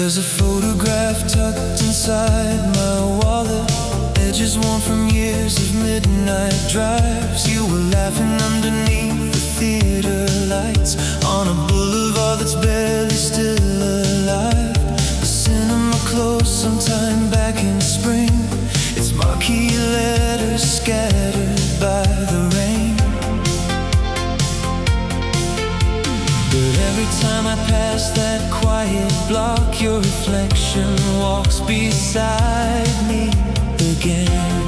There's a photograph tucked inside my wallet, edges worn from years of midnight drives. You were laughing underneath the theater lights on a boulevard that's barely still alive. The cinema closed sometime back in spring, its marquee letters scattered by the rain. But every time I pass that quiet block, your reflection walks beside me again.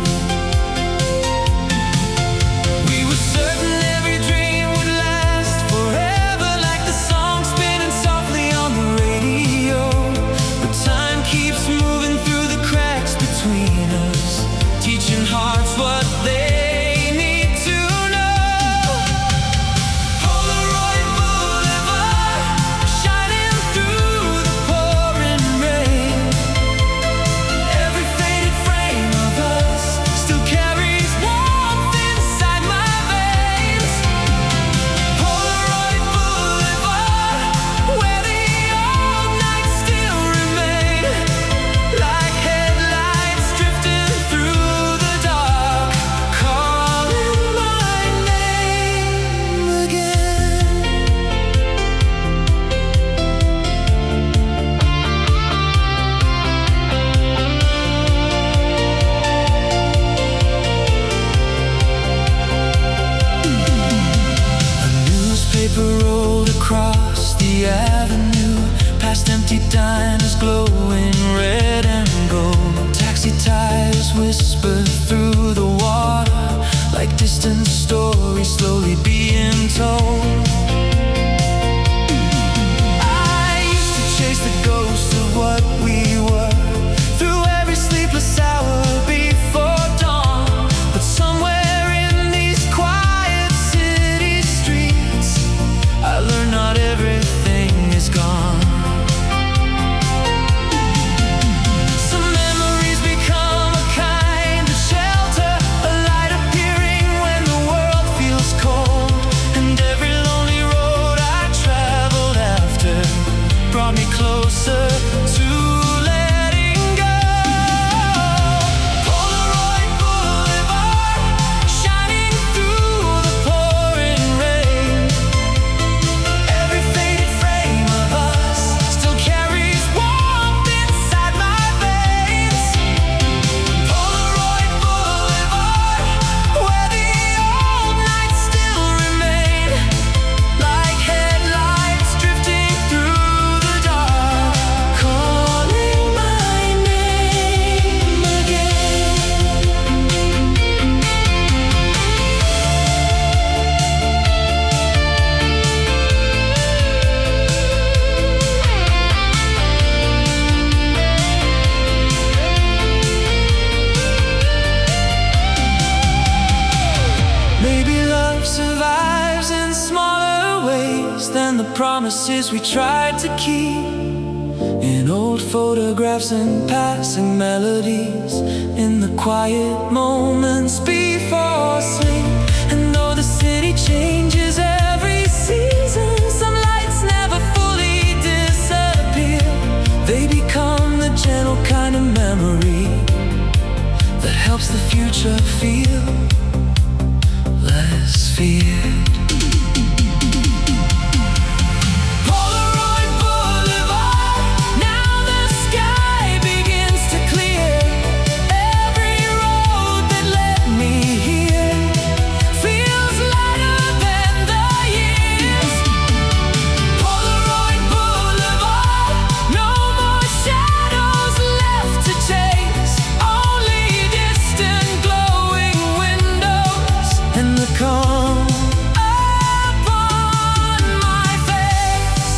We were certain every dream would last forever, like the song spinning softly on the radio. But time keeps moving through the cracks between us, teaching hearts what they rolled across the avenue, past empty diners glowing red and gold. Taxi tires whisper through the water, like distant stories slowly being told. I used to chase the ghost of what we were through every sleepless hour before dawn. But somewhere in these quiet city streets, I learned not everything is gone. Some memories become a kind of shelter, a light appearing when the world feels cold. And every lonely road I traveled after brought me closer to letting go. Polaroid Boulevard, shining through the pouring rain. Every faded frame of us still carries warmth inside my veins. Polaroid Boulevard, where the old nights still remain, like headlights drifting through the dark, calling my name again. Maybe love survives in smaller ways than the promises we tried to keep, in old photographs and passing melodies, in the quiet moments before sleep. And though the city changes every season, some lights never fully disappear. They become the gentle kind of memory that helps the future feel less feared. Polaroid Boulevard, now the sky begins to clear. Every road that led me here feels lighter than the years. Polaroid Boulevard, no more shadows left to chase, only distant glowing windows and the calm upon my face.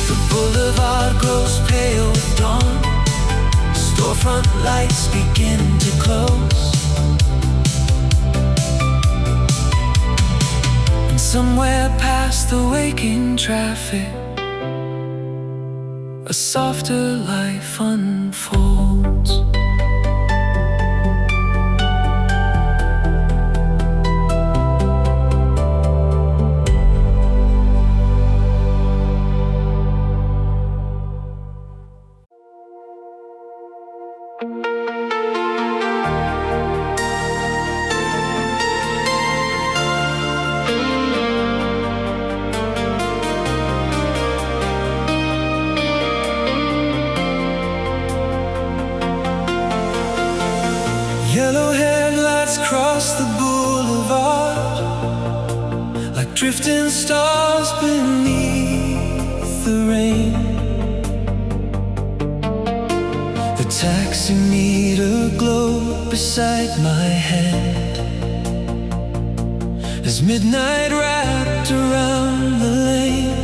The boulevard grows pale with dawn, storefront lights begin to close. And somewhere past the waking traffic, a softer life unfolds. Yellow headlights cross the boulevard like drifting stars beneath the rain. The taxi meter glowed beside my head as midnight wrapped around the lane.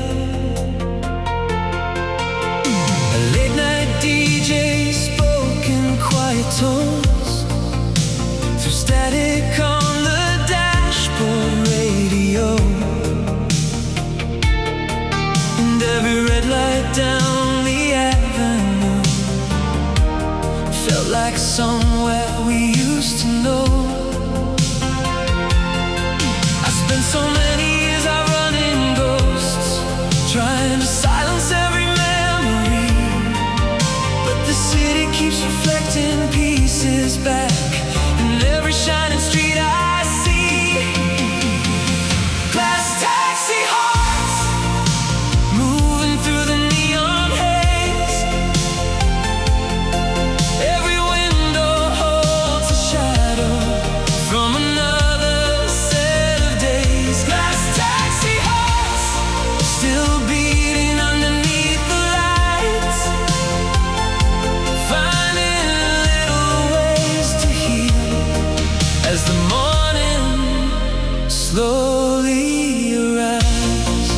A late night DJ spoke in quiet tones through static on the dashboard radio, and every red light down the avenue felt like somewhere we used to know. I spent so many years out running ghosts, trying to silence every memory, but the city keeps reflecting pieces back. Every shining street I see, glass taxi hearts moving through the neon haze. Every window holds a shadow from another set of days. Glass taxi hearts still beating underneath the lights, finding little ways to heal as the morning slowly arrives.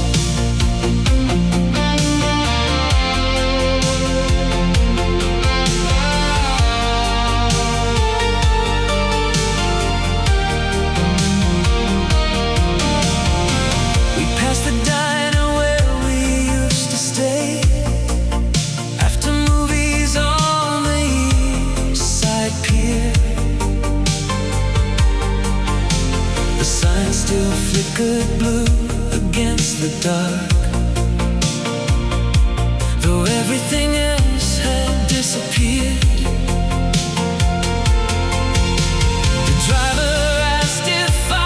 We passed the diner where we used to stay after movies on the east side pier. The sign still flickered blue against the dark, though everything else had disappeared. The driver asked if I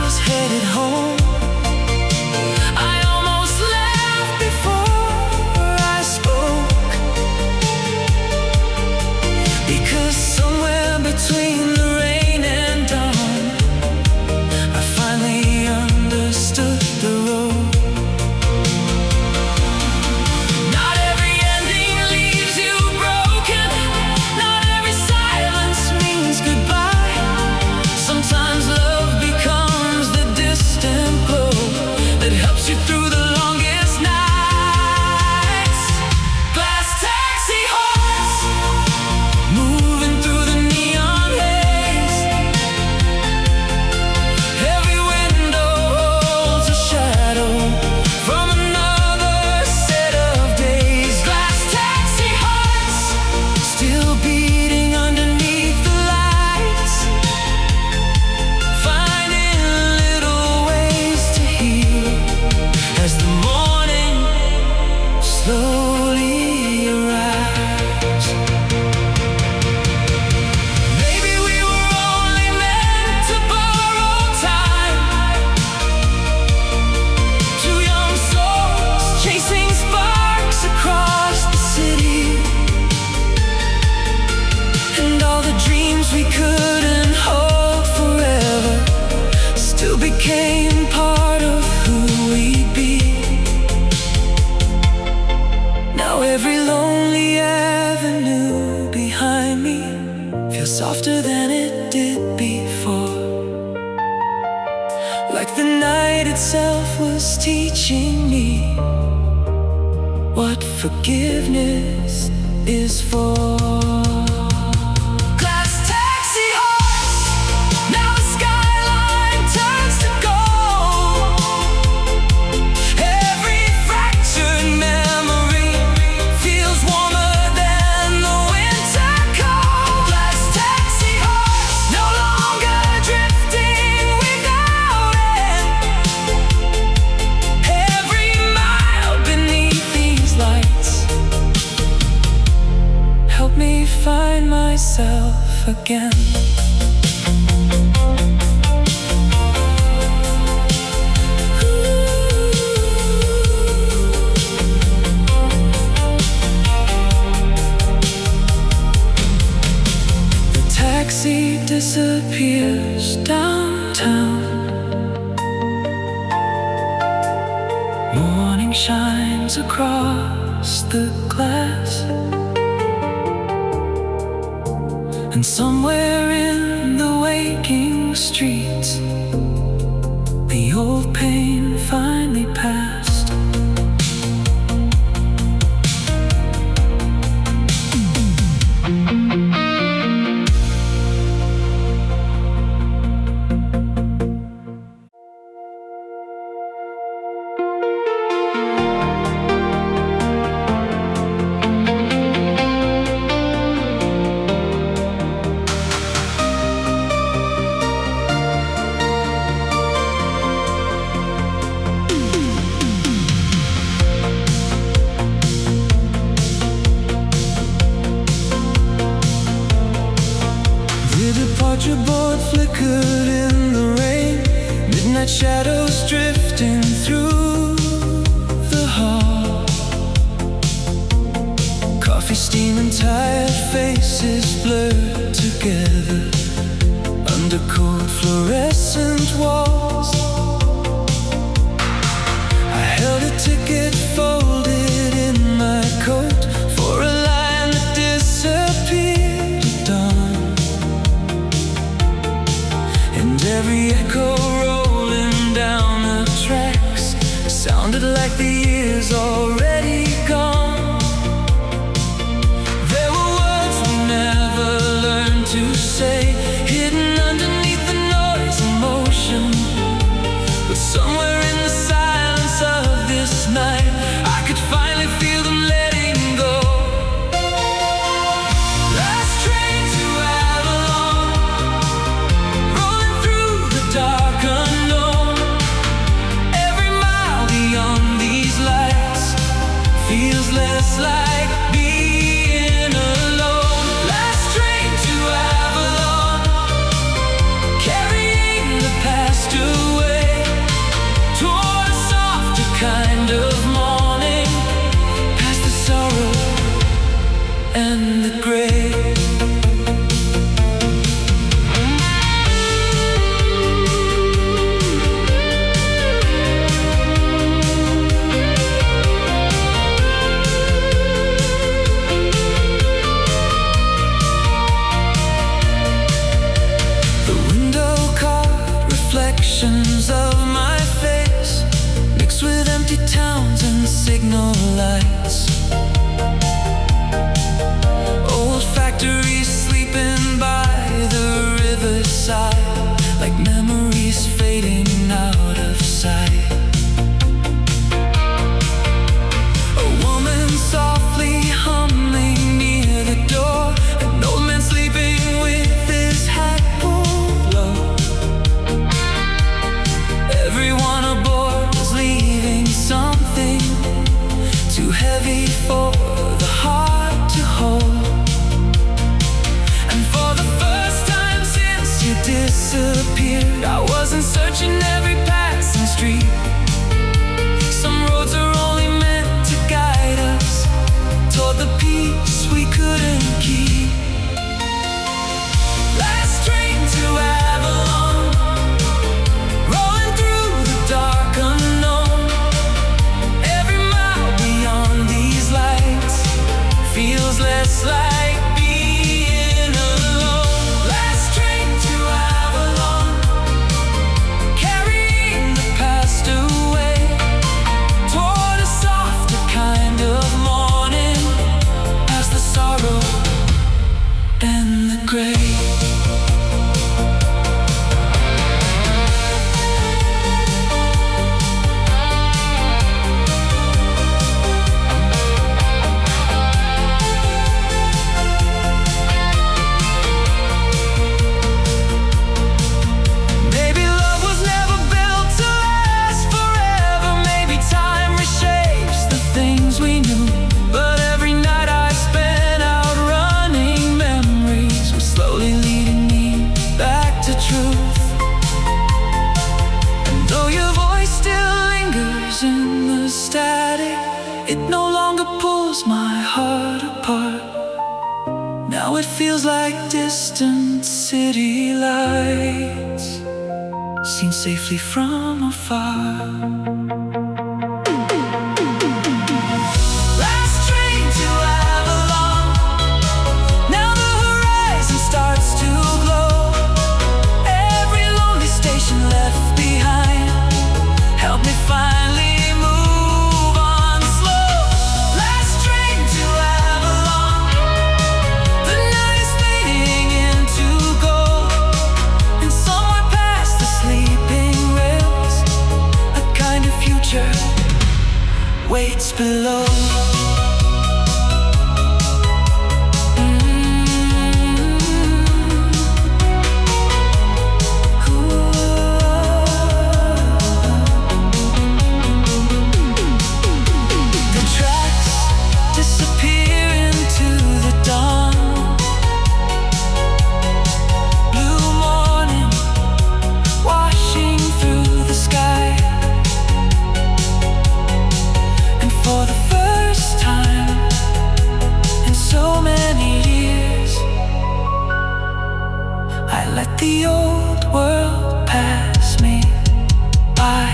was headed home. I almost laughed before I spoke, because somewhere between the rain and dawn I finally understood the road. Not every ending leaves you broken. Not every silence means goodbye. Sometimes love becomes the distant glow that helps you through the longest nights. Glass taxi hearts moving through the neon haze. Every window holds a shadow from another set of days. Glass taxi hearts still beating underneath the lights, finding little ways to heal as the morning slowly arrives. Maybe we were only meant to borrow time, two young souls chasing sparks across the city, and all the dreams we couldn't hold forever still became part of who we'd be. Now every lonely avenue behind me feels softer than it did before, like the night itself was teaching me what forgiveness is for. Glass taxi hearts, now the skyline turns to gold. Every fractured memory find myself again. The taxi disappears downtown. Morning shines across the glass, and somewhere in the waking streets, the old pain finally passed. Departure board flickered in the rain, midnight shadows drifting through the hall. Coffee steaming, tired faces blurred together under cold fluorescent walls. I held a ticket folded in my coat for a line that disappeared at dawn. Every echo rolling down the tracks sounded like the years already gone. There were words we never learned to say, hidden underneath the noise and motion. But somewhere in the silence of this night, I could finally feel them letting go. Last train to Avalon, dark unknown. Every mile beyond these lights feels less like being alone. Last train to Avalon, carrying the past away toward a softer kind of morning, past the sorrow and the grave. Reflections of my face mixed with empty towns and signal lights. Old factories sleeping by the riverside, like memories fading out of sight. A woman softly humming near the door, an old man sleeping with his hat pulled low. Everyone aboard was leaving something too heavy for the heart to hold. And for the first time since you disappeared, I wasn't searching every passing street. Some roads are only meant to guide us toward the peace we couldn't keep. Last train to Avalon, dark unknown. Every mile beyond these lights feels less like being alone. Last train to Avalon, carrying the past away toward a it feels like distant city lights seen safely from afar. Waits below. The tracks disappear into the dawn. Blue morning washing through the sky. For the first time in so many years, I let the old world pass me by.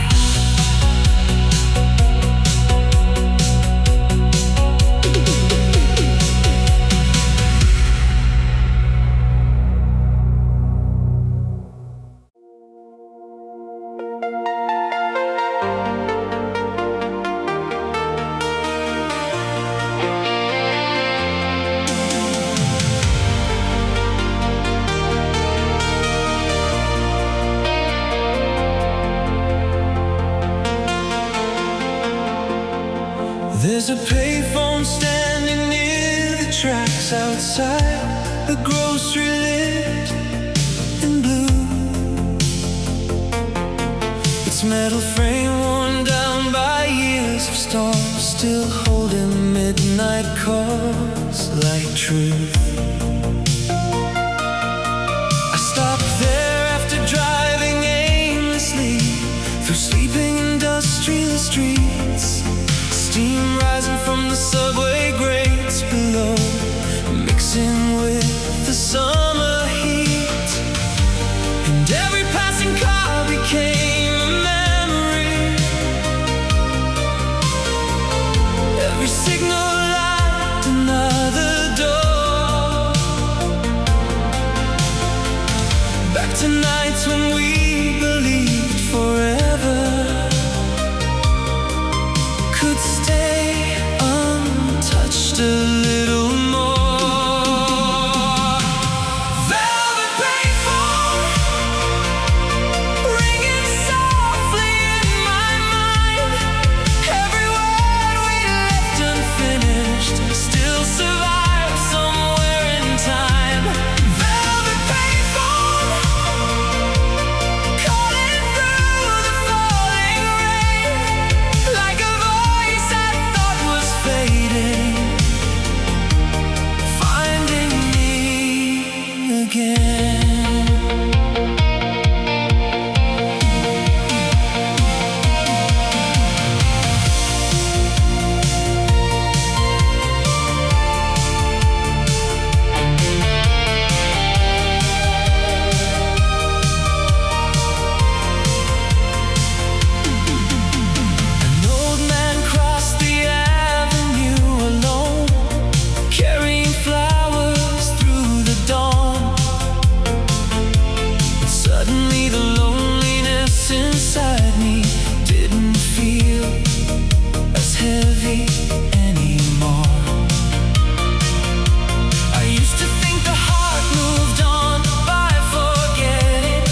There's a payphone standing near the tracks outside, the grocery lit in blue. Its metal frame worn down by years of storms, still holding midnight calls like truth. I stopped there after driving aimlessly through sleeping industrial streets. Steam rising from the subway grates below, mixing with the summer heat. And every passing car became a memory. Every signal light another door. Back to nights when we believed forever could stay untouched a little more. Velvet payphone ringing softly in my mind. Every word we left unfinished still survives somewhere in time. Velvet payphone calling through the falling rain, like a voice I thought was fading, finding me again. An old man crossed the avenue alone, carrying flowers through the dawn. But suddenly the loneliness inside me didn't feel as heavy anymore. I used to think the heart moved on by forgetting,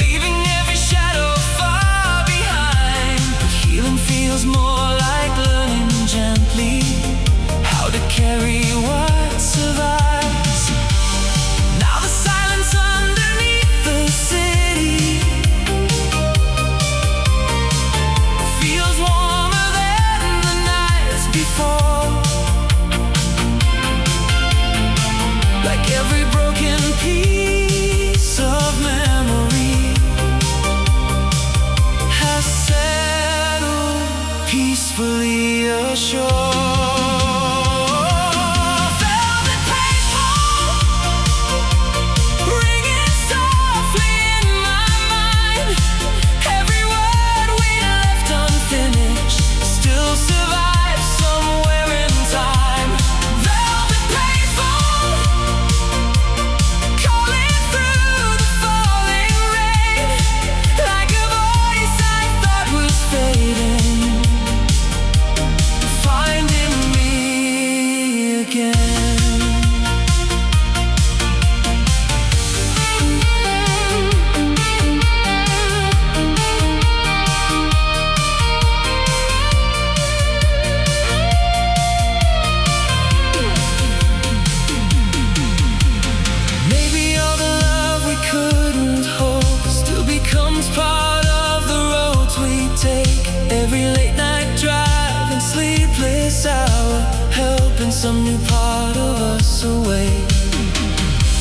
leaving every shadow far behind. But healing feels more like learning gently how to carry what survives. Now the silence underneath the city feels warmer than the nights before. Like every broken piece of memory has settled peacefully ashore. stealing some new part of us away.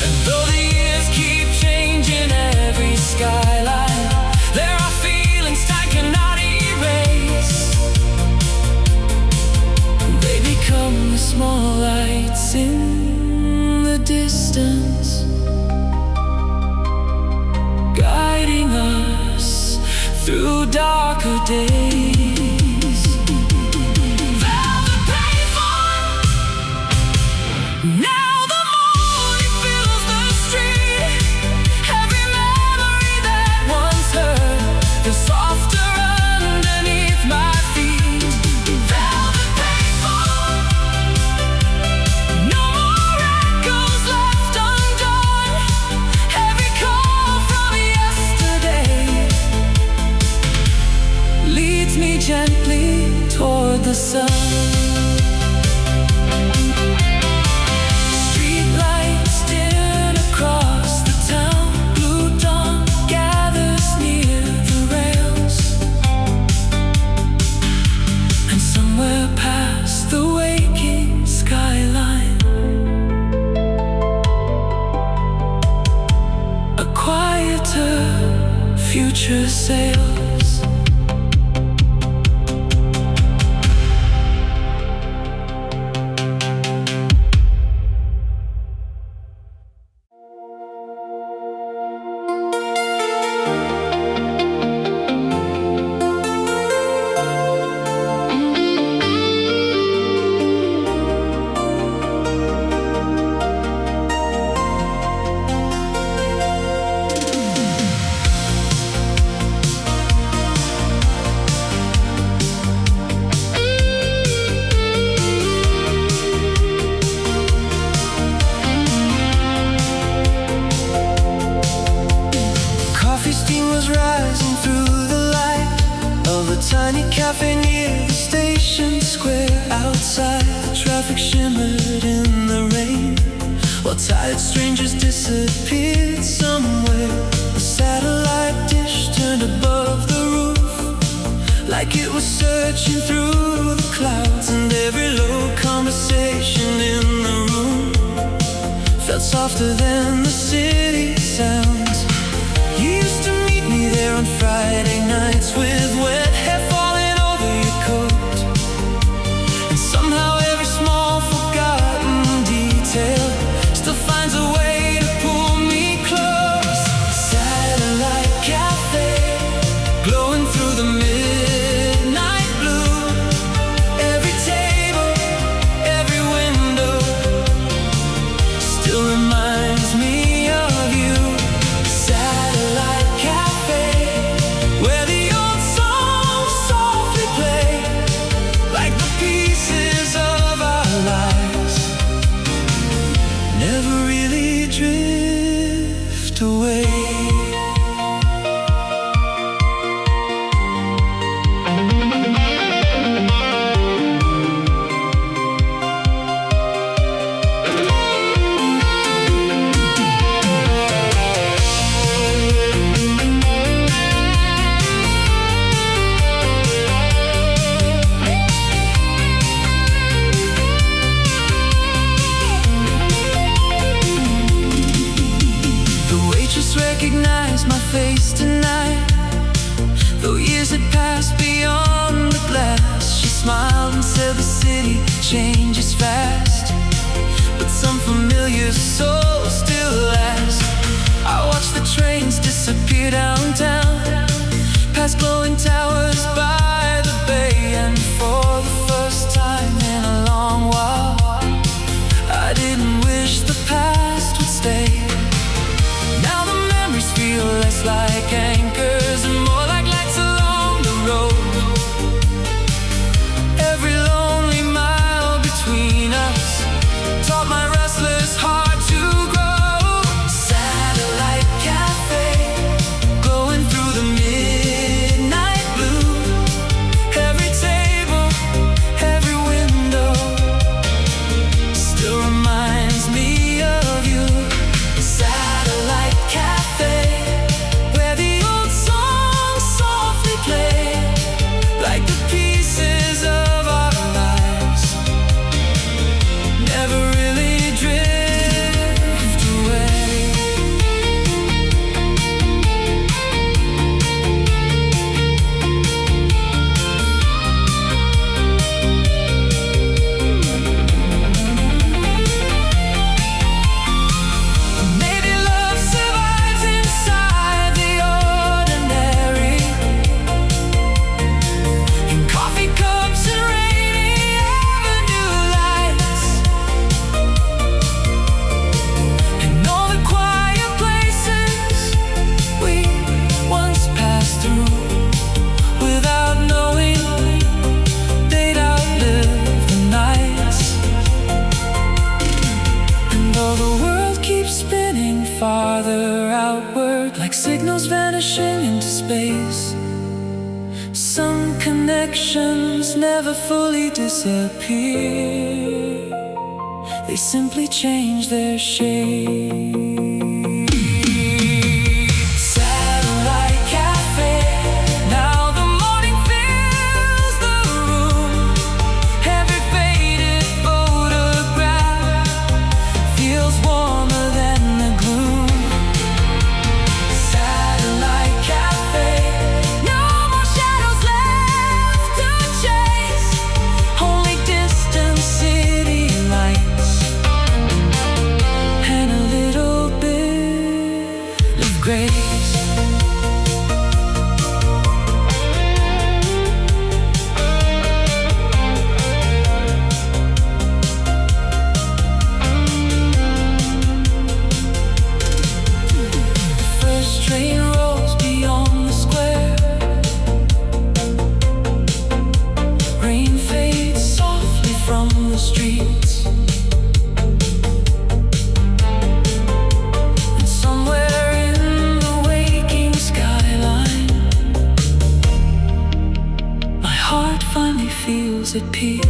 And though the years keep changing every skyline, there are feelings time cannot erase. They become the small lights in the distance, guiding us through darker days. Velvet paper. Now the morning fills the street. Every memory that once hurt feels softer underneath my feet. Velvet paper. No more echoes left undone. Every call from yesterday leads me gently toward the sun. Streetlights dim across the town. Blue dawn gathers near the rails, and somewhere past the waking skyline, a quieter future sails. Tiny cafe near the station square. Outside, the traffic shimmered in the rain, while tired strangers disappeared somewhere. A satellite dish turned above the roof, like it was searching through the clouds. And every low conversation in the room felt softer than the city sounds. You used to meet me there on Friday nights with wet hair falling over your coat, and somehow every small forgotten detail still finds a way to pull me close. Satellite cafe, glowing through the midnight blue. Every table, every window still reminds me of you. Satellite cafe, where the old songs softly play, like the pieces of our lives never really drift away. The waitress recognized my face tonight, though years had passed beyond the glass. She smiled and said the city changes fast, but some familiar souls still last. I watched the trains disappear downtown, past glowing towers by the bay, and for the first time in a long while, I didn't wish the past would stay. Now the memories feel less like anchors and more like lights along the road. Every lonely mile between us taught my restless heart to grow. Satellite cafe, glowing through the midnight blue. Every table, every window still reminds me of you. Satellite cafe, where the old songs softly play, like the pieces of our lives farther outward, like signals vanishing into space. Some connections never fully disappear, they simply change their shape. At peace.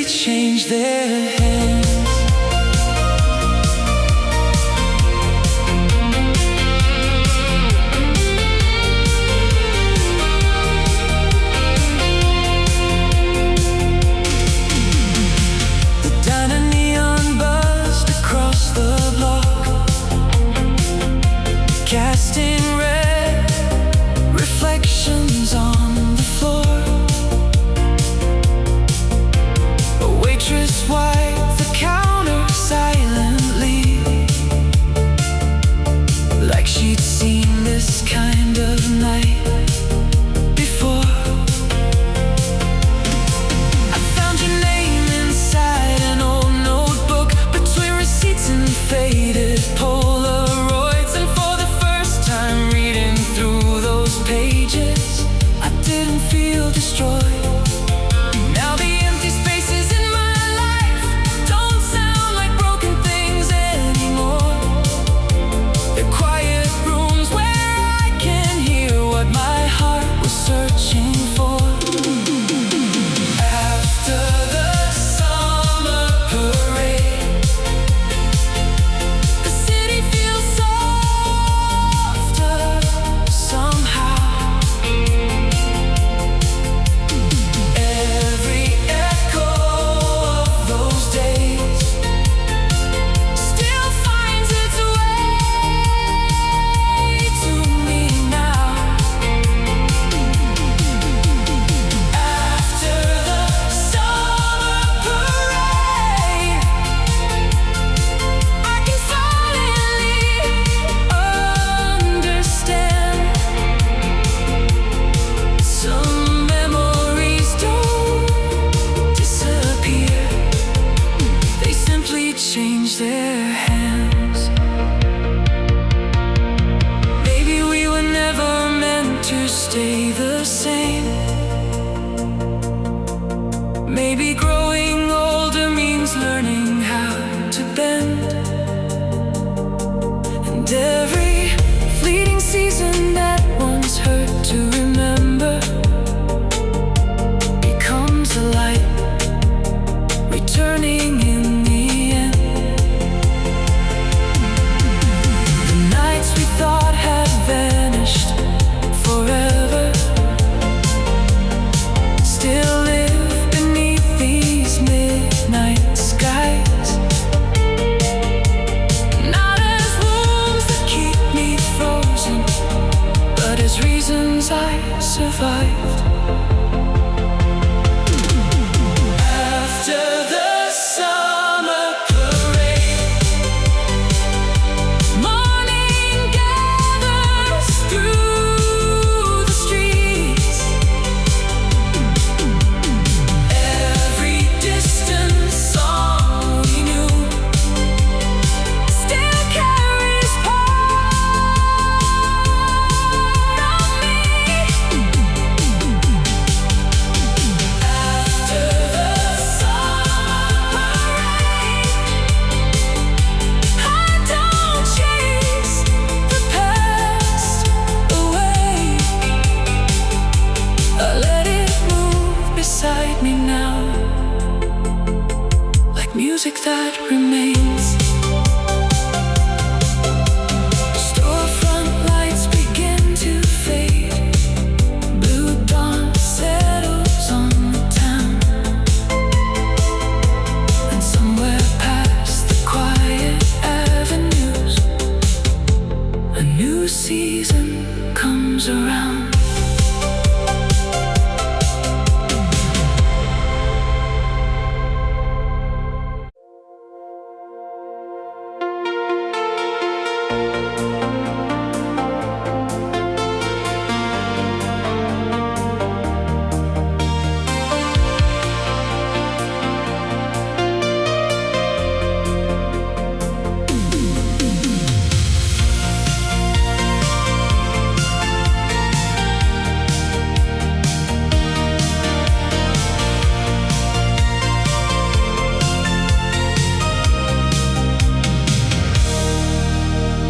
Change their hands. The diner neon buzzed across the block, casting red reflections on the floor. Wiped the touch their hands. Maybe we were never meant to stay the same. Maybe growing older means learning how to bend. And every fleeting season that once hurt to remember becomes a light, returning in the end. The nights we thought had vanished forever still live beneath these midnight skies. Not as wounds that keep me frozen, but as reasons I survived. After the summer parade, morning gathers through the streets. Every distant song we knew still carries part of me. After the summer parade, I don't chase the past away. I let it move beside me now, like music that remains. Storefront lights begin to fade. Blue dawn settles on the town, and somewhere past the quiet avenues, a new season comes around.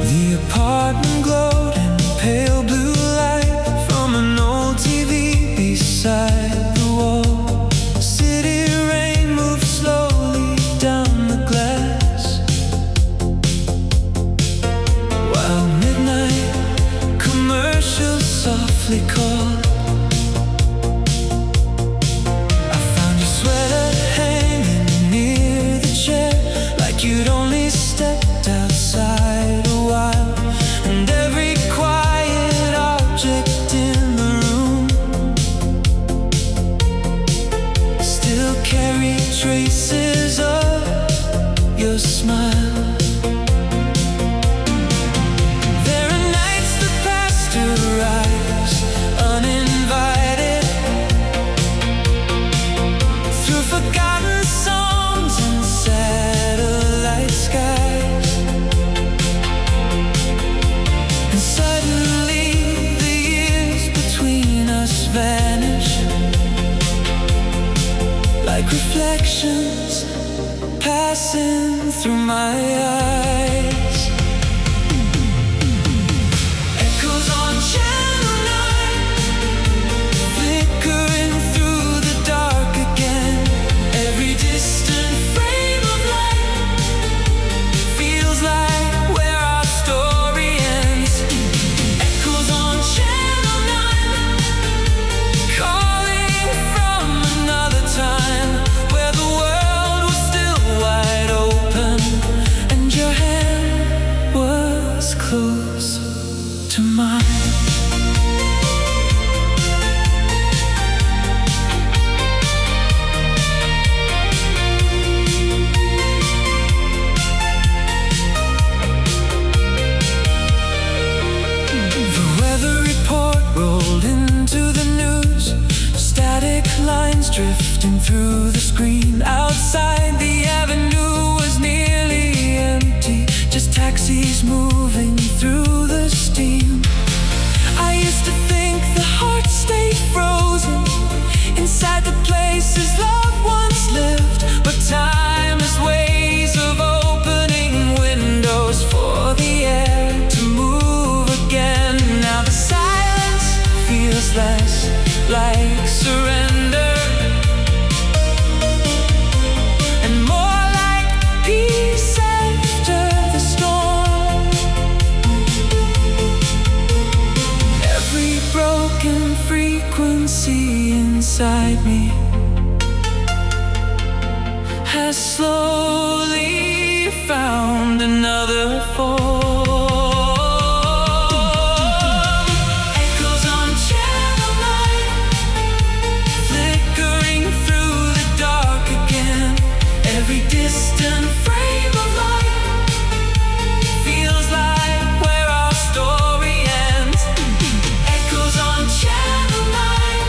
The apartment glowed in pale blue light from an old TV beside the wall. City rain moved slowly down the glass, while midnight commercials softly called. I found your sweater hanging near the chair, like you'd only stepped outside a while. And every quiet object in the room still carried traces of your smile. There are nights that pasteurize uninvited through forgotten songs and satellite skies. And suddenly the years between us vanish, like reflections passing through my eyes. Echoes on Channel 9, flickering through the dark again. Every distant frame of light feels like where our story ends. Echoes on Channel 9, calling from another time, where the world was still wide open and your hand was close to mine. The weather report rolled into the news, static lines drifting through the screen. Outside, the avenue was nearly places love once lived, but time has ways of opening windows for the air to move again. Now the silence feels less like surrender and more like peace after the storm. Every broken frequency inside me has slowly found another form. Echoes on Channel 9, flickering through the dark again. Every distant frame of light feels like where our story ends. Echoes on Channel 9,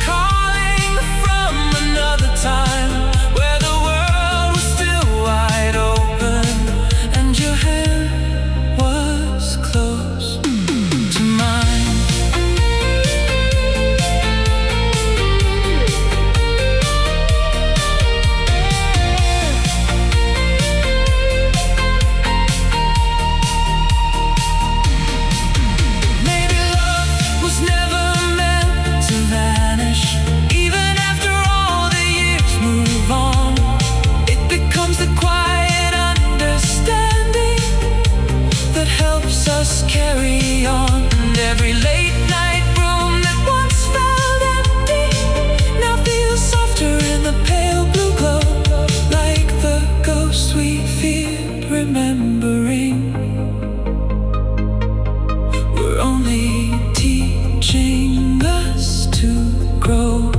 calling from another time where the world was still wide open and your hand was close to mine. Maybe love was never meant to vanish. Even after all the years move on, it becomes the quiet understanding that helps us carry on. And every late night room that once felt empty now feels softer in the pale blue glow, like the ghost we feared remembering. We're only teaching us to grow.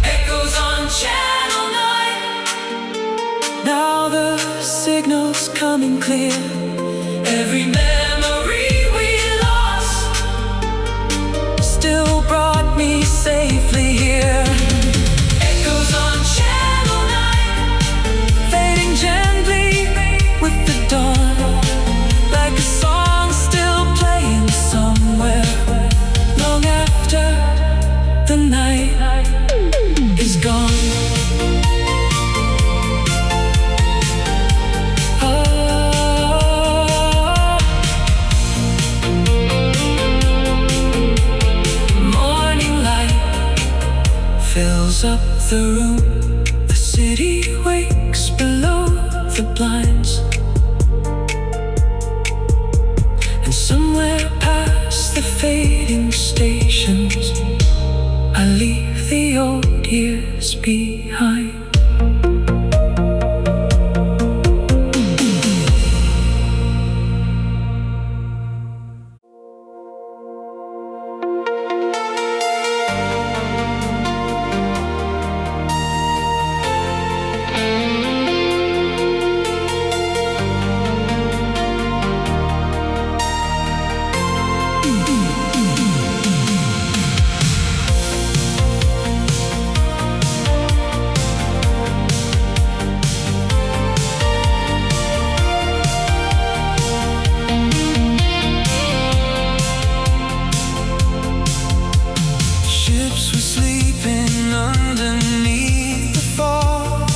Echoes on Channel 9, now the signal's coming clear. Every memory we lost still brought me safely here. Echoes on Channel 9, fading gently with the dawn, like a song still playing somewhere long after the night is gone. Morning light fills up the room. The city wakes below the blinds, and somewhere past the fading stations I leave the old years behind. Ships were sleeping underneath the fog,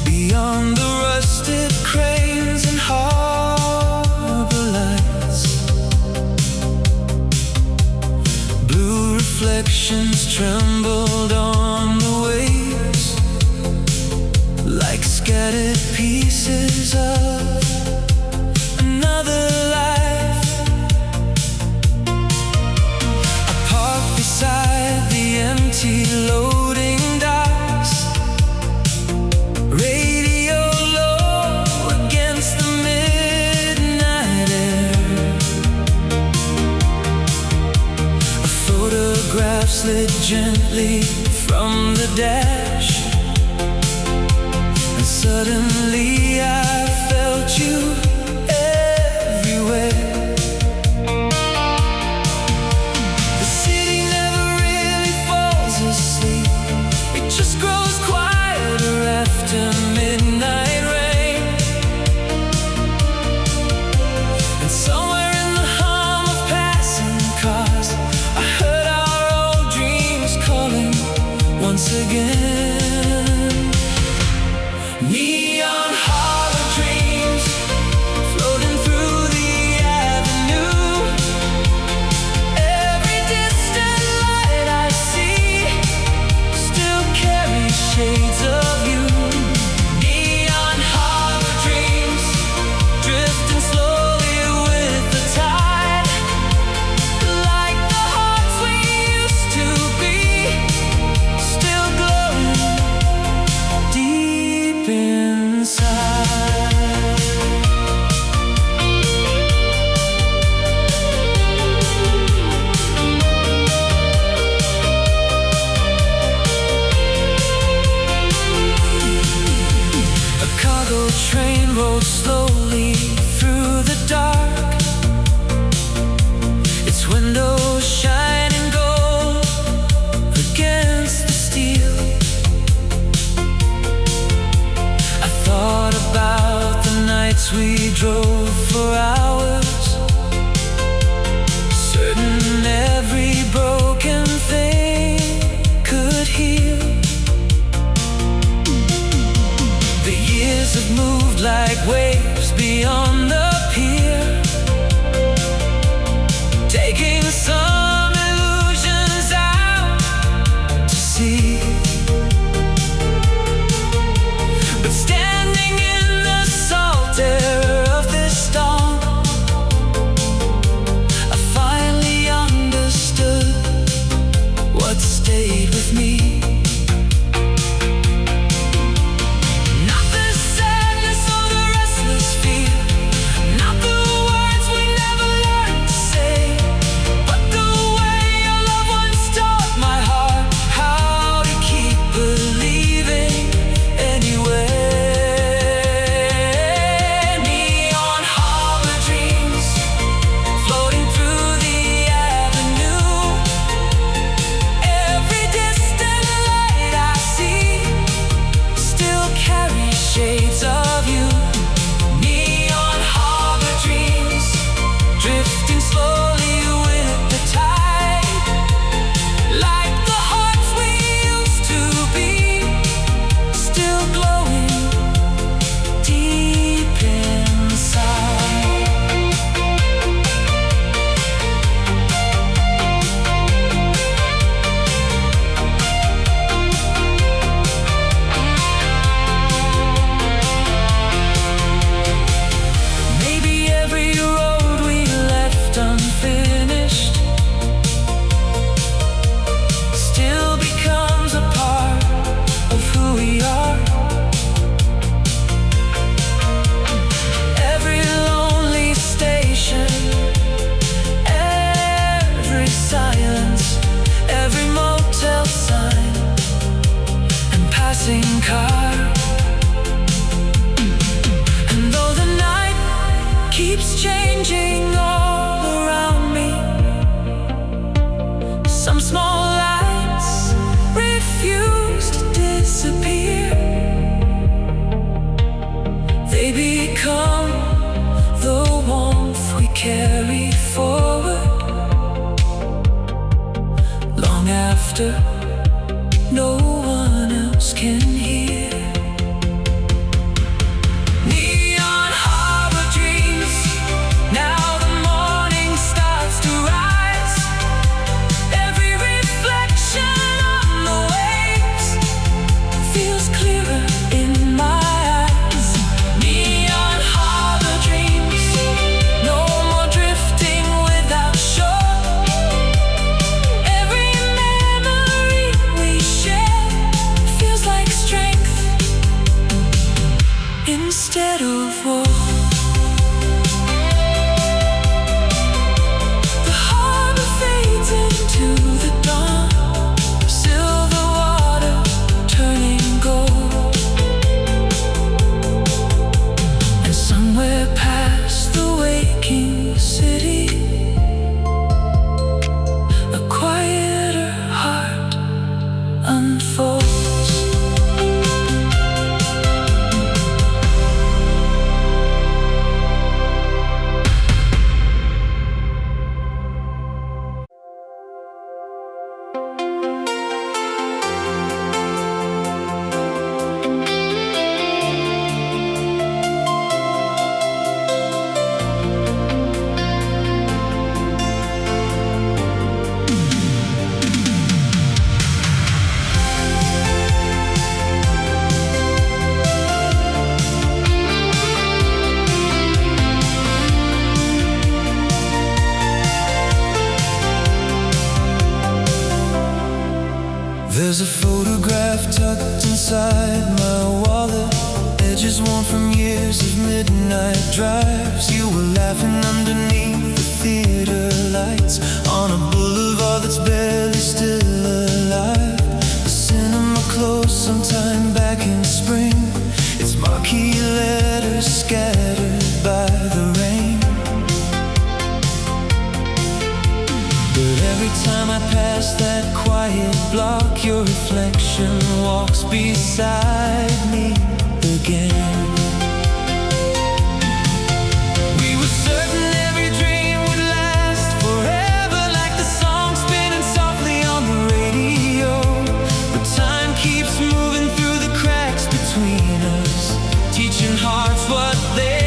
beyond the rusted cranes and harbor lights. Blue reflections trembled on the waves, like scattered pieces of another life. I parked beside the empty loading docks, radio low against the midnight air. A photograph slid gently from the dash, and suddenly I felt you everywhere. The city never really falls asleep, it just grows quieter after midnight rain. And somewhere in the hum of passing cars, I heard our goes slowly through the dark, its windows shining gold against the steel. I thought about the nights we drove for hours, certain every broken thing could heal. The years have moved like waves beyond the pier, taking some illusions out to sea. But standing in the salt air of this dawn, I finally understood what stayed with me. Not the sadness or the restless fear, not the words we never learned to say, but the way your loved ones taught my heart how to keep believing anyway. Neon harbor dreams floating through the avenue. Every distant light I see still carries shades of you. Neon harbor dreams drifting slowly with the tide, like the hearts we used to be, still glowing deep inside. Maybe every road we left unfinished still becomes a part of who we are. Every lonely station, every silence, every motel sign and passing car. And though the night keeps changing all around me, some small lights refuse to disappear. They become the warmth we carry forward, long after no one else can hear. Neon harbor dreams, now the morning starts to rise. Every reflection on the waves feels clearer in my eyes. Neon harbor dreams, no more drifting without shore. Every memory we share feels like strength instead of war. The harbor fades into the dawn, silver water turning gold. And somewhere past the waking city, a quieter heart unfolds. There's a photograph tucked inside my wallet, edges worn from years of midnight drives. You were laughing underneath the theater lights on a boulevard that's barely still alive. The cinema closed sometime back in spring, its marquee letters scattered past that quiet block, your reflection walks beside me again. We were certain every dream would last forever, like the song spinning softly on the radio. But time keeps moving through the cracks between us, teaching hearts what they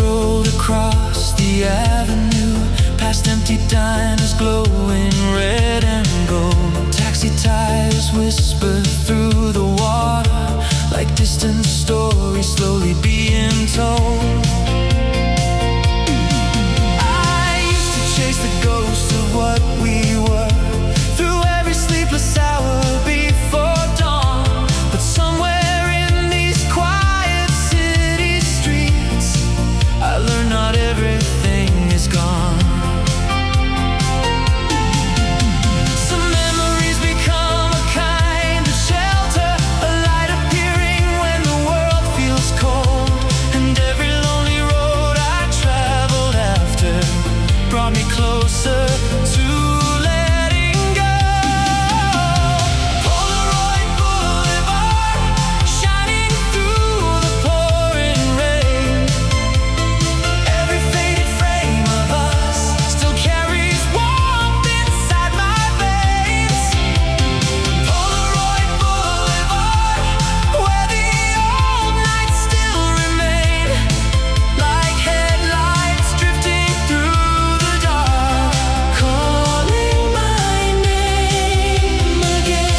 rolled across the avenue, past empty diners glowing red and gold. Taxi tires whisper through the water, like distant stories slowly being told. I used to chase the ghosts of what we were, through every sleepless hour before dawn. But somewhere in these quiet city streets, I learned not everything is gone. Some memories become a kind of shelter, a light appearing when the world feels cold. And every lonely road I traveled after brought me closer to letting go. Polaroid Boulevard, shining through the pouring rain. Every faded frame of us still carries warmth inside my veins. Polaroid Boulevard, where the old nights still remain, like headlights drifting through the dark, calling my name again.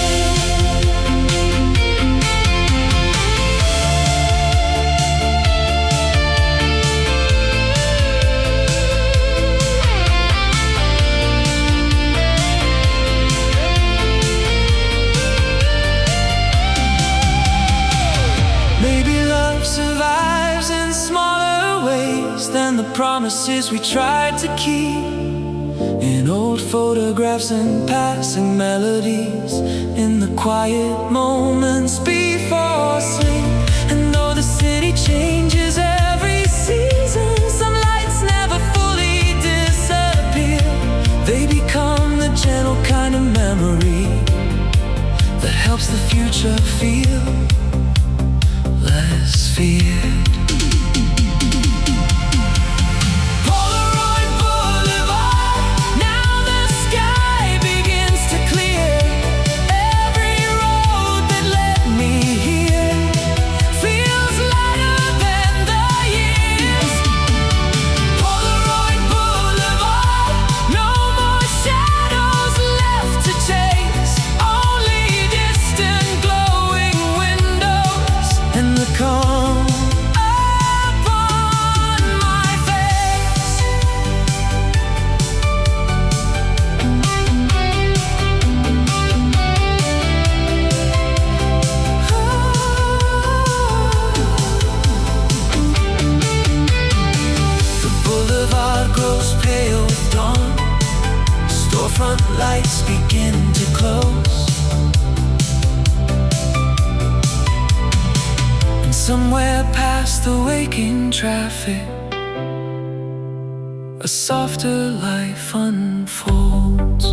Maybe love survives in smaller ways than the promises we tried to keep, in old photographs and passing melodies, in the quiet moments before sleep. And though the city changes every season, some lights never fully disappear. They become the gentle kind of memory that helps the future feel less feared. Polaroid Boulevard, now the sky begins to clear. Every road that led me here feels lighter than the years. Polaroid Boulevard, no more shadows left to chase, only distant glowing windows and the calm upon my face. The boulevard grows pale with dawn, storefront lights begin to close. And somewhere past the waking traffic, a softer life unfolds.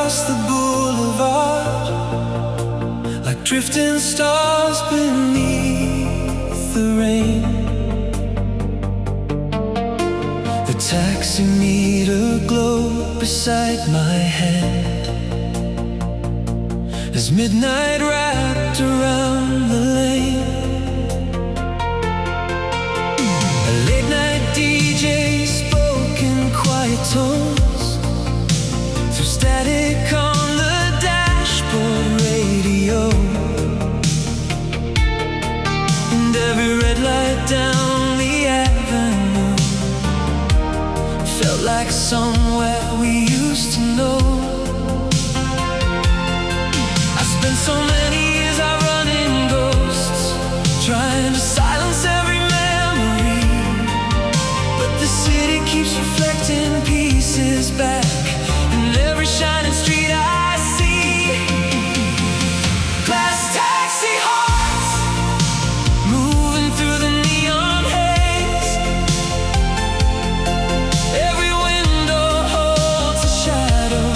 across the boulevard like drifting stars beneath the rain. The taxi meter glowed beside my head as midnight wrapped around the lane. A late night DJ spoke in quiet tones through static on the dashboard radio, and every red light down the avenue felt like somewhere we used to know. I spent so many years out running ghosts, trying to silence every memory, but the city keeps reflecting pieces back in every shining street I see. Glass taxi hearts moving through the neon haze. Every window holds a shadow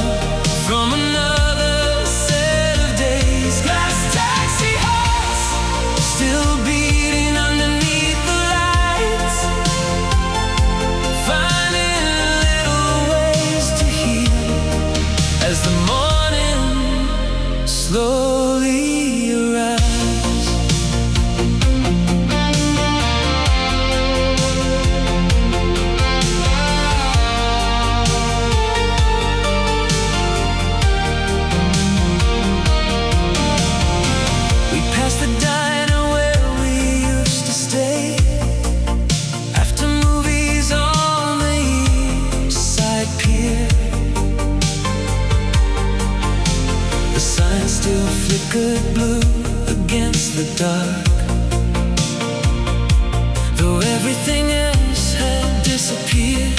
from another set of days. Glass taxi hearts still beating underneath the lights, finding little ways to heal as the morning slowly arrives. We passed the diner where we used to stay after movies on the east side pier. The sign still flickered blue against the dark, though everything else had disappeared.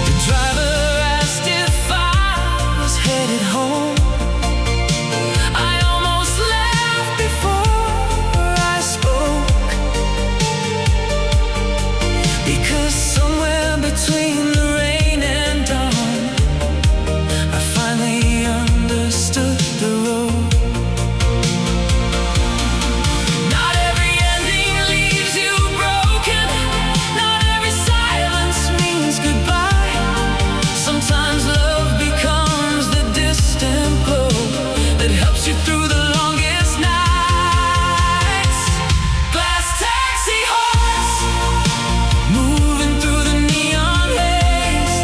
The driver asked if I was headed home. I almost left before I spoke, because somewhere between the rain and dawn I finally understood the road. Not every ending leaves you broken. Not every silence means goodbye. Sometimes love becomes the distant glow that helps you through the longest nights. Glass taxi hearts moving through the neon haze.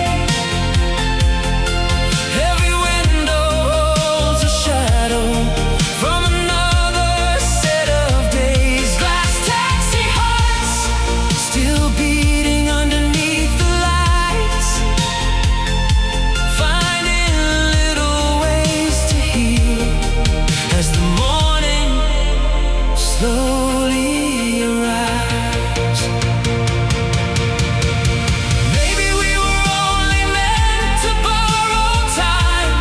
Every window holds a shadow from another set of days. Glass taxi hearts still beating underneath the lights, finding little ways to heal as the morning slowly arrives. Maybe we were only meant to borrow time,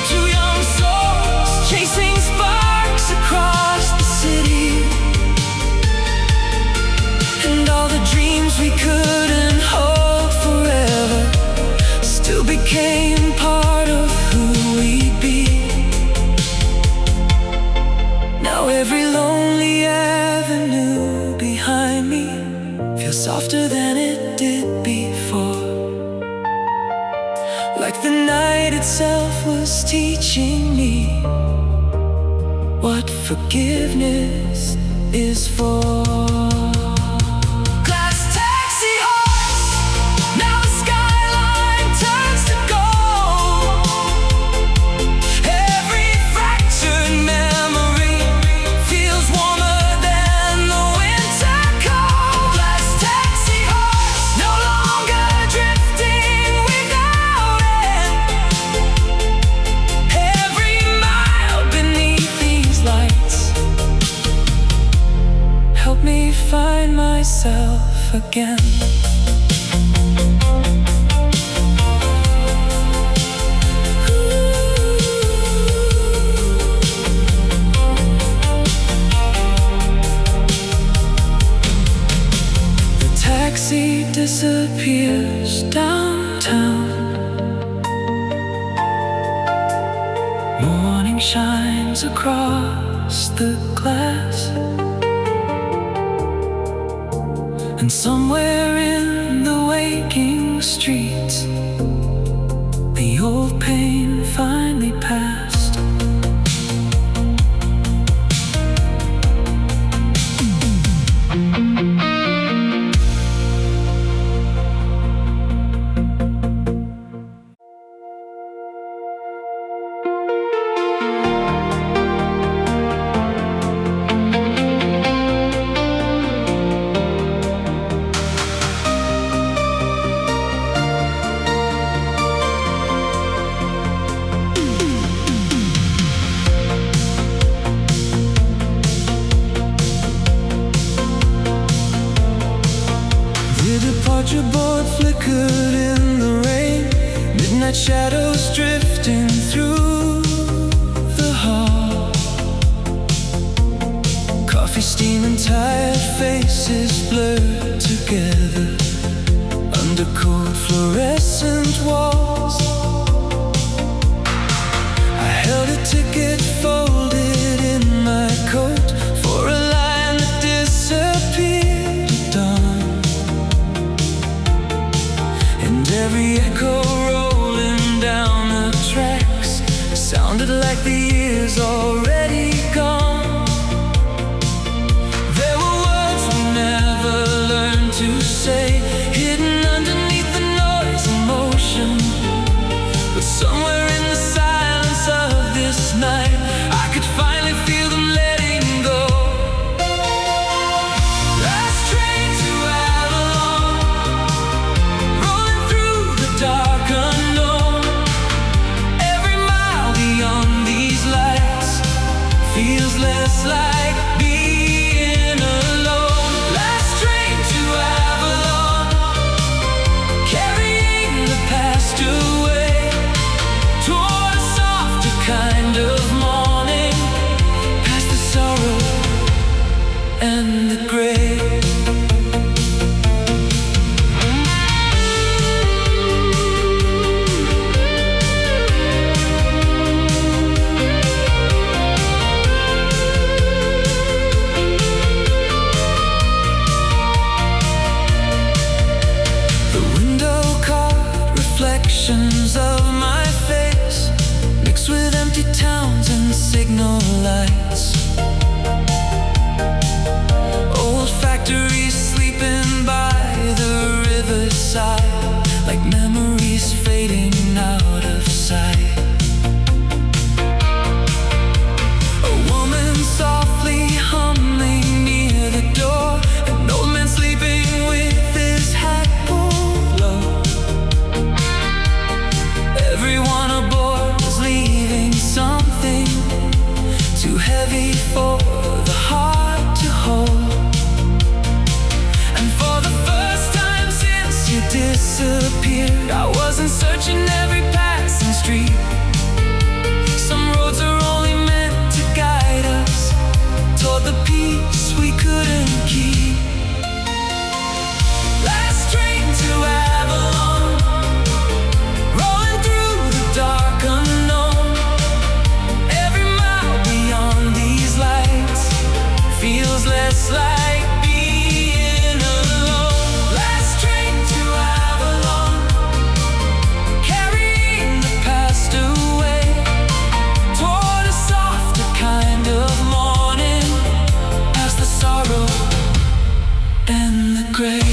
two young souls chasing sparks across the city, and all the dreams we couldn't hold forever still became part of who we'd be. Now every lonely avenue behind me feels softer than it did before, like the night itself was teaching me what forgiveness is for. Glass taxi hearts, now the skyline turns to gold. Every fractured memory feels warmer than the winter cold. Glass taxi hearts no longer drifting without end. Every mile beneath these lights help me find myself again. The taxi disappears downtown. Morning shines across the glass, and somewhere in the waking streets, the old pain finally passed. Departure board flickered in the rain, midnight shadows drifting through the hall. Coffee steaming, tired faces blurred together under cold fluorescent walls. I held a ticket folded in my coat for a line that disappeared at dawn. Every echo rolling down the tracks sounded like the years already gone. There were words we never learned to say, hidden underneath the noise and motion. But somewhere in the silence of this night, I could finally feel them letting go. Last train to Avalon, dark unknown. Every mile beyond these lights feels less like being alone. Last train to Avalon, carrying the past away toward a softer kind of morning, past the sorrow and the grave. Reflections of my face mixed with empty towns and signal lights. Old factories sleeping by the riverside, like memories fading out of sight. A woman softly humming near the door, an old man sleeping with his hat pulled low. Everyone aboard was leaving something too heavy for the heart to hold. And for the first time since you disappeared, I wasn't searching every passing street. Some roads are only meant to guide us toward the peace we couldn't keep. Last train to Avalon, dark unknown. Every mile beyond these lights feels less like being alone. Last train to Avalon, carrying the past away toward a softer kind of morning, past the sorrow and the grave.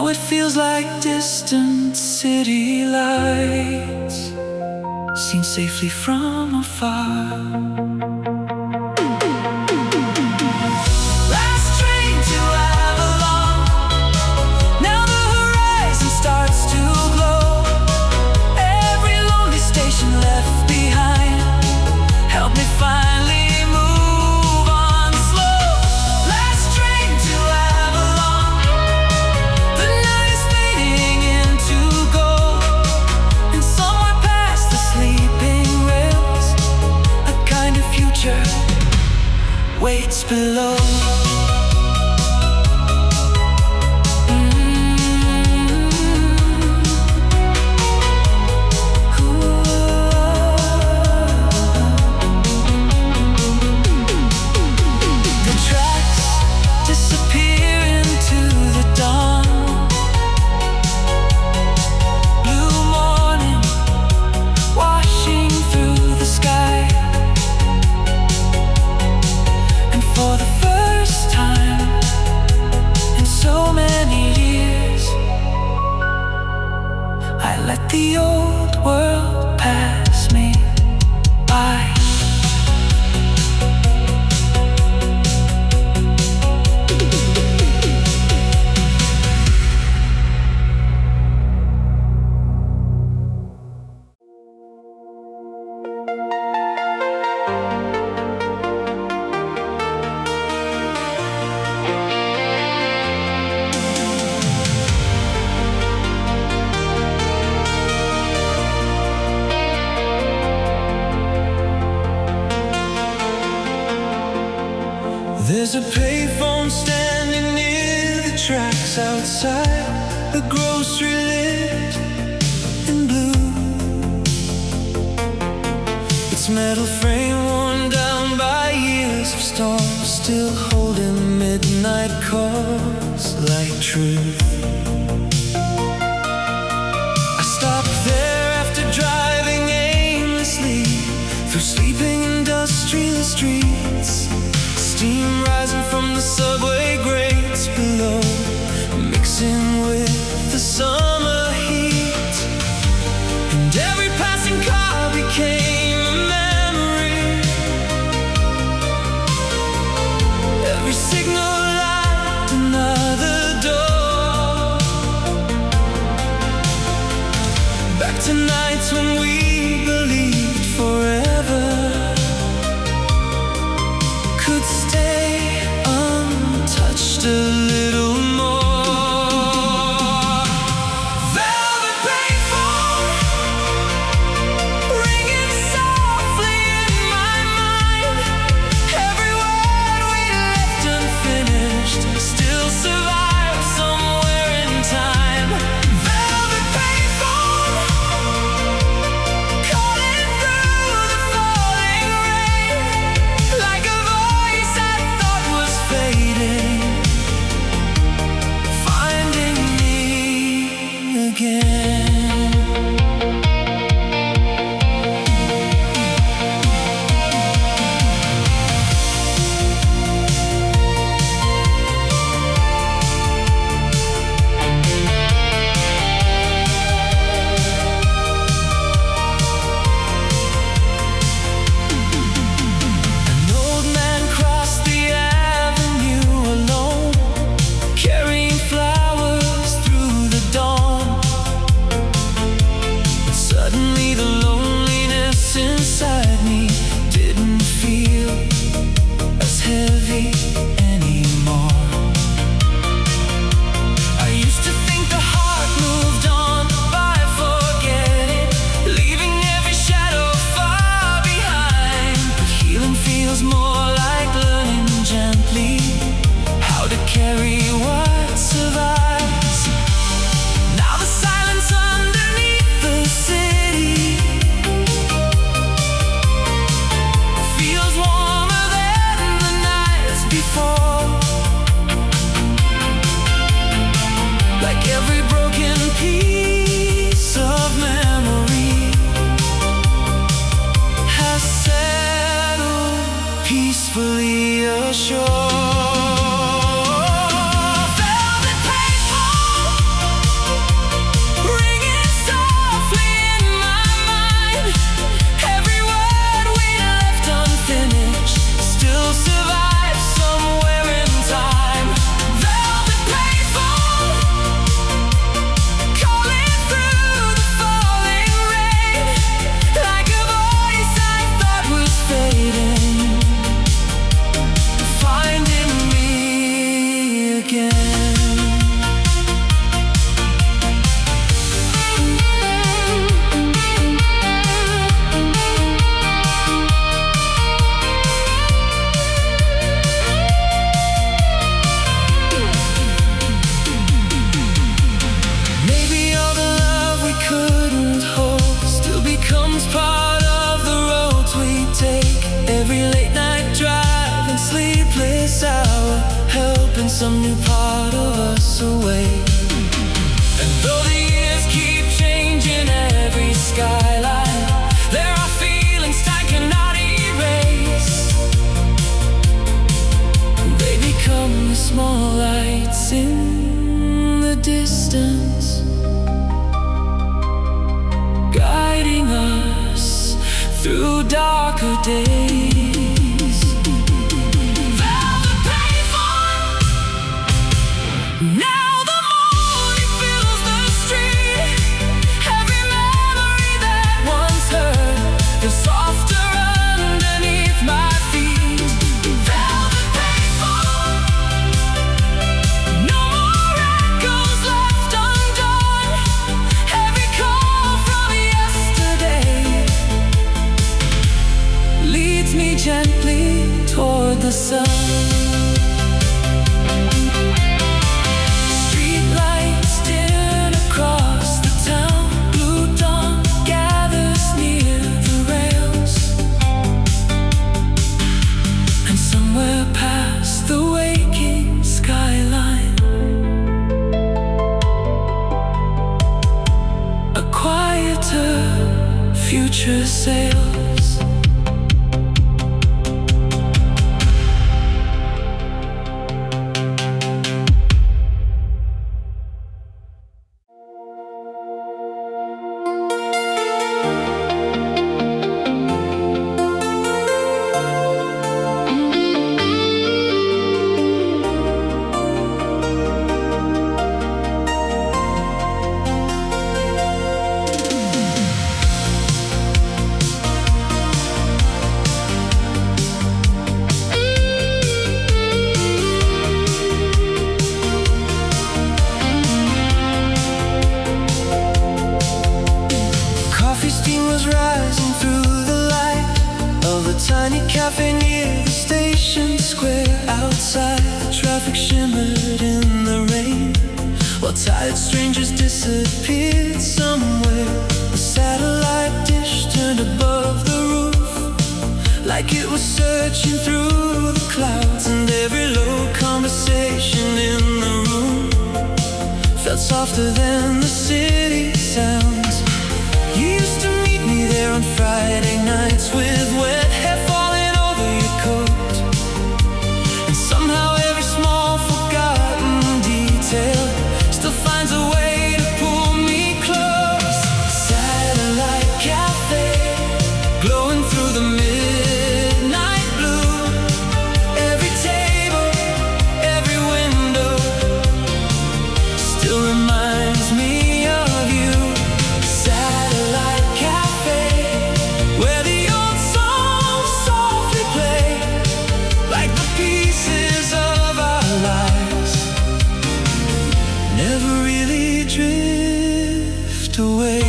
Now it feels like distant city lights seen safely from afar. Last train to Avalon. Now the horizon starts to glow. Every lonely station left behind. Help me finally move on slow. Last train to Avalon. The night is fading into gold, and somewhere past the sleeping rails, a kind of future waits below. The tracks disappear into the dawn. Blue morning washing through the sky. And for the first time in so many years, I let the old world pass me by. There's a payphone standing near the tracks outside, the grocery lit in blue. Its metal frame worn down by years of storm, still holding midnight calls like truth. I stopped there after driving aimlessly through sleeping industrial streets. Steam rising from the subway grates below, mixing with the summer heat. And every passing car became a memory. Every signal light, another door. Back to nights when we believed forever could stay untouched a little more. Velvet payphone ringing softly in my mind. Every word we left unfinished still survives somewhere in time. Velvet payphone calling through the falling rain, like a voice I thought was fading, finding me again. An old man crossed the avenue alone, carrying flowers through the dawn. But suddenly the loneliness inside me didn't feel as heavy anymore. I used to think the heart moved on by forgetting, leaving every shadow far behind. But healing feels more like learning gently how to carry what survives. Now the silence underneath the city feels warmer than the nights before. Like every broken piece of memory has settled peacefully ashore. Velvet payphone some new part of us away. And though the years keep changing every skyline, there are feelings time cannot erase. They become the small lights in the distance, guiding us through darker days. Now the morning fills the street. Every memory that once hurt feels softer underneath my feet. Velvet paper, no more echoes left undone. Every call from yesterday leads me gently toward the sun. Future sails. Tiny cafe near the station square. Outside, the traffic shimmered in the rain, while tired strangers disappeared somewhere. A satellite dish turned above the roof, like it was searching through the clouds. And every low conversation in the room felt softer than the city sounds. You used to meet me there on Friday nights with wet hair falling over your coat, and somehow every small forgotten detail still finds a way to pull me close. Satellite cafe, glowing through the midnight blue. Every table, every window still reminds me of you. Satellite cafe, where the old songs softly play, like the pieces of our lives never really drift away.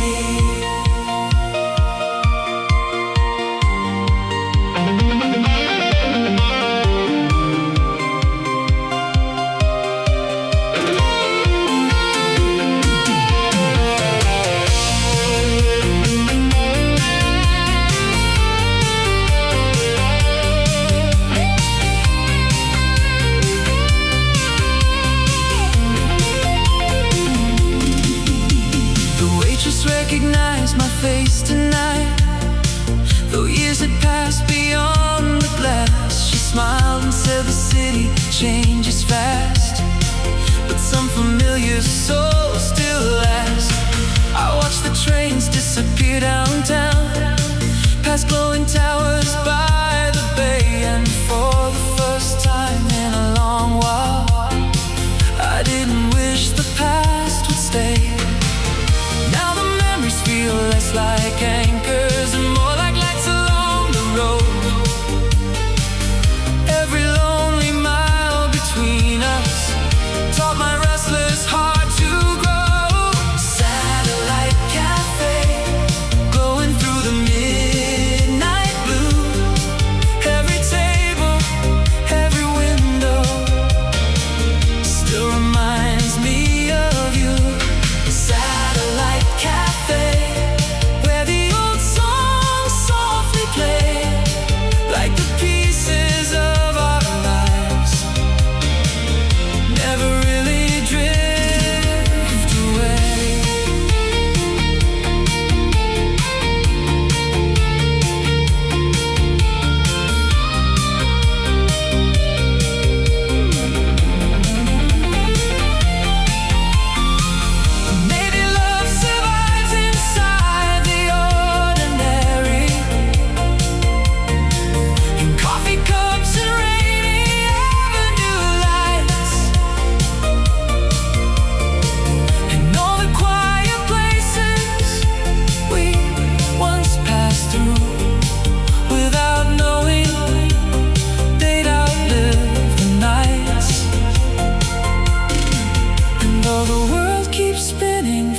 Recognize my face tonight, though years had passed beyond the glass. She smiled and said the city changes fast, but some familiar souls still last. I watched the trains disappear downtown, past glowing towers by the bay, and for the first time in a long while, I didn't wish the past would stay. Now the memories feel less like anchors and more like lights along the road. Every lonely mile between us taught my restless heart to grow. Satellite cafe, glowing through the midnight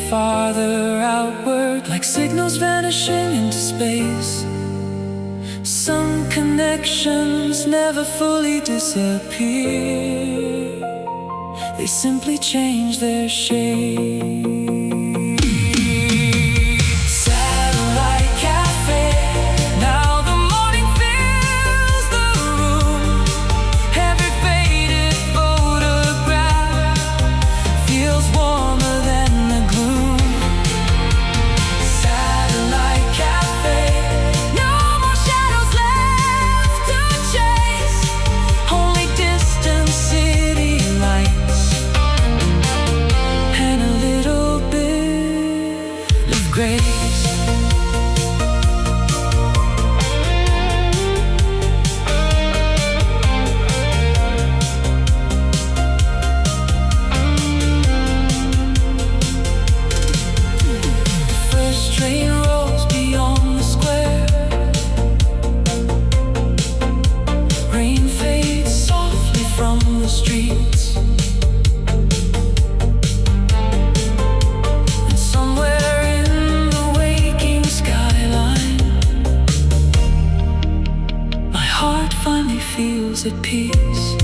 farther outward, like signals vanishing into space. Some connections never fully disappear, they simply change their shape. At peace.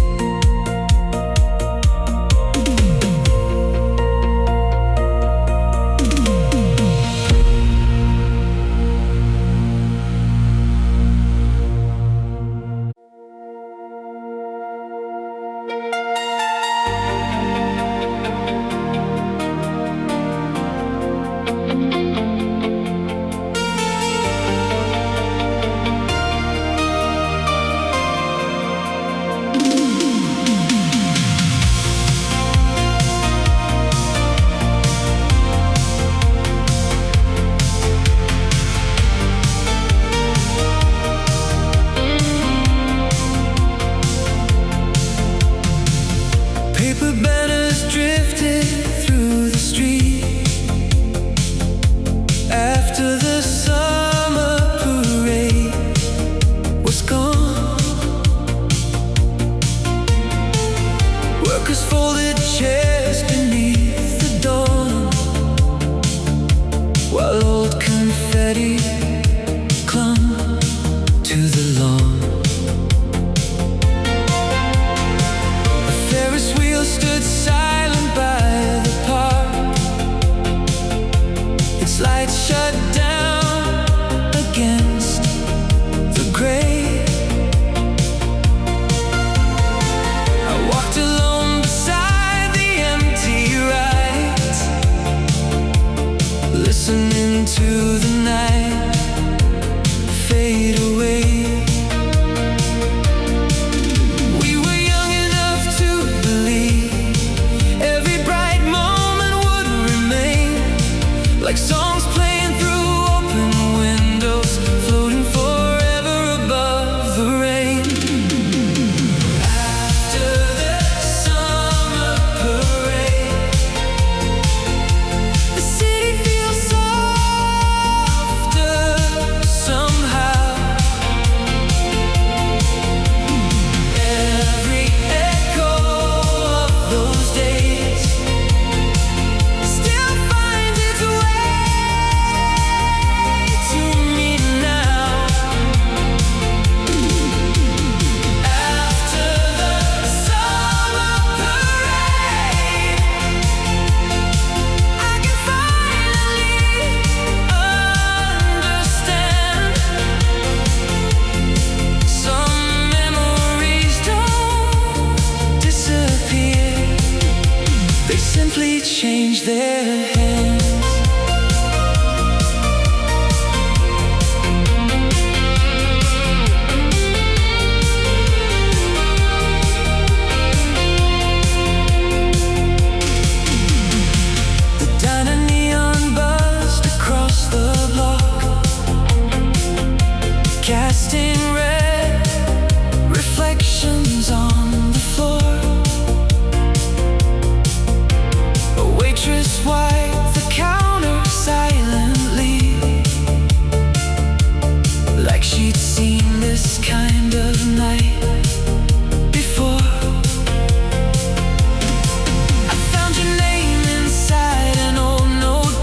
I found your name inside an old notebook.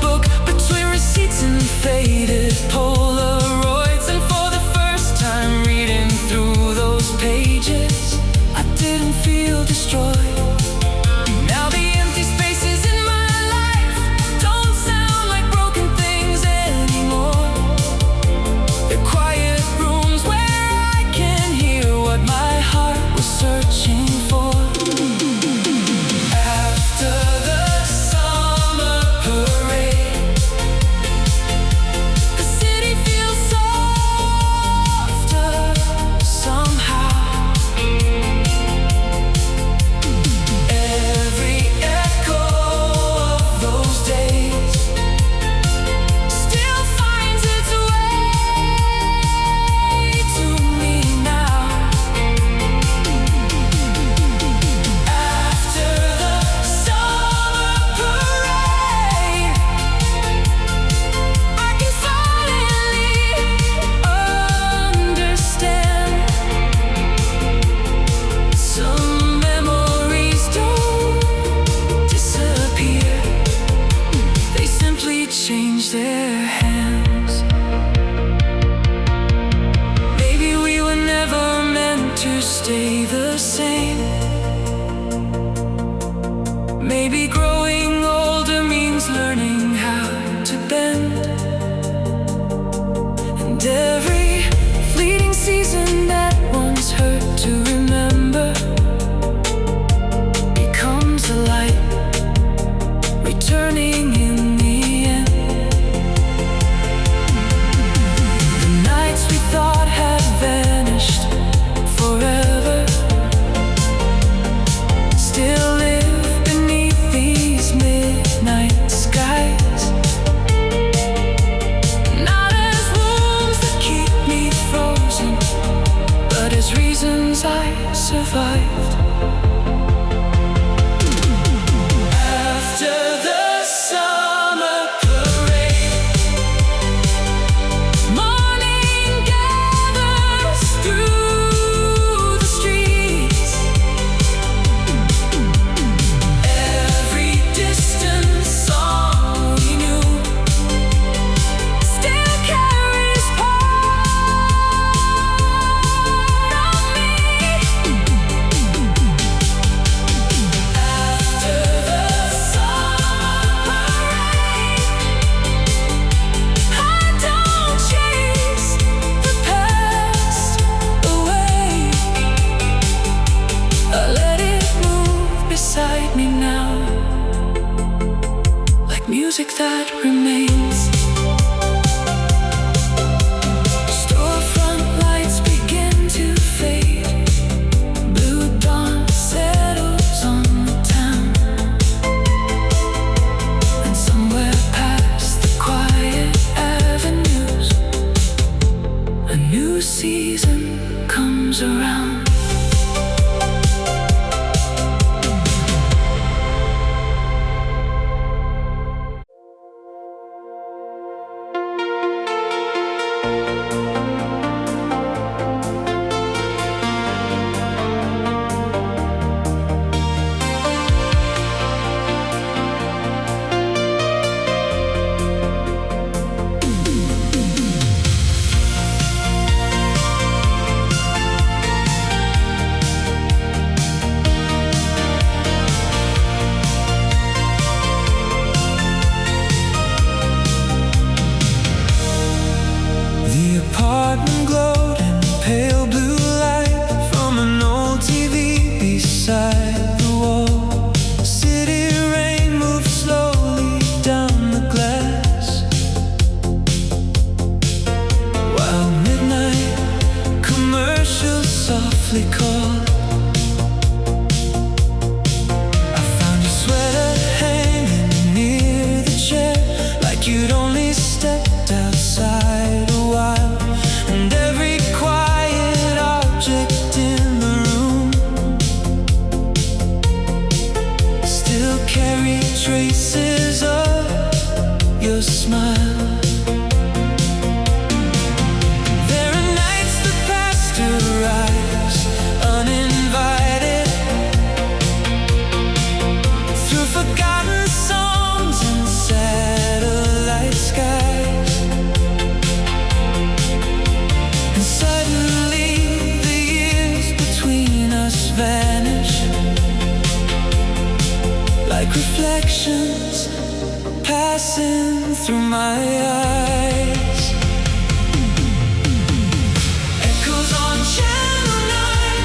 learning how to bend. And every fleeting season that once hurt to remember becomes a light, returning in the end. The nights we thought had vanished forever still live beneath these midnight skies. Not as wounds that keep me frozen, but as reasons I survived. After the summer parade, morning gathers through the streets. Every distant song we knew still carries part of me. After the summer parade, I don't chase the past away. I let it move beside me now, like music that remains. Storefront lights begin to fade. Blue dawn settles on the town, and somewhere past the quiet avenues, a new season comes around. The apartment glowed in pale blue light from an old TV beside the wall. City rain moved slowly down the glass, while midnight commercials softly called. I found your sweater hanging near the chair, like you'd only stepped outside a while. And every quiet object in the room still carried traces of your smile. There are nights that pasteurize uninvited through forgotten songs and satellite skies. And suddenly the years between us vanish, like reflections passing through my eyes. Echoes on Channel 9,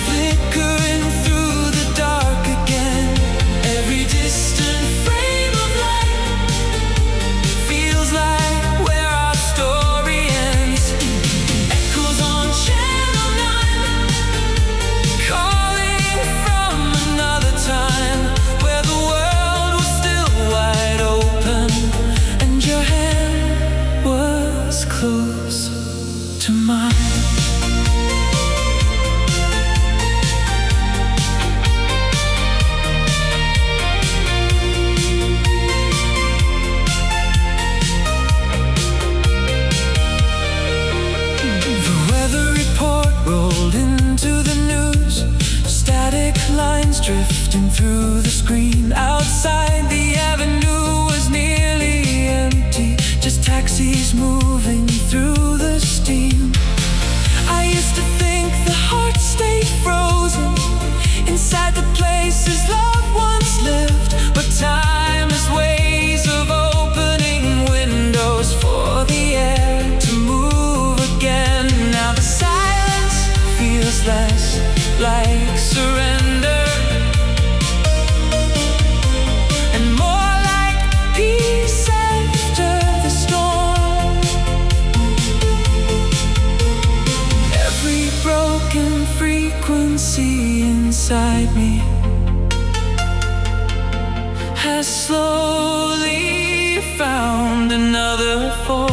flickering through the dark again. Every distant frame of light feels like where our story ends. Echoes on Channel 9, calling from another time, where the world was still wide open and your hand was close to mine. The weather report rolled into the news, static lines drifting through the screen. Outside the avenue was nearly empty, just taxis moving through the steam. I used to think the heart stayed frozen inside the places love once lived, but time is has slowly found another form.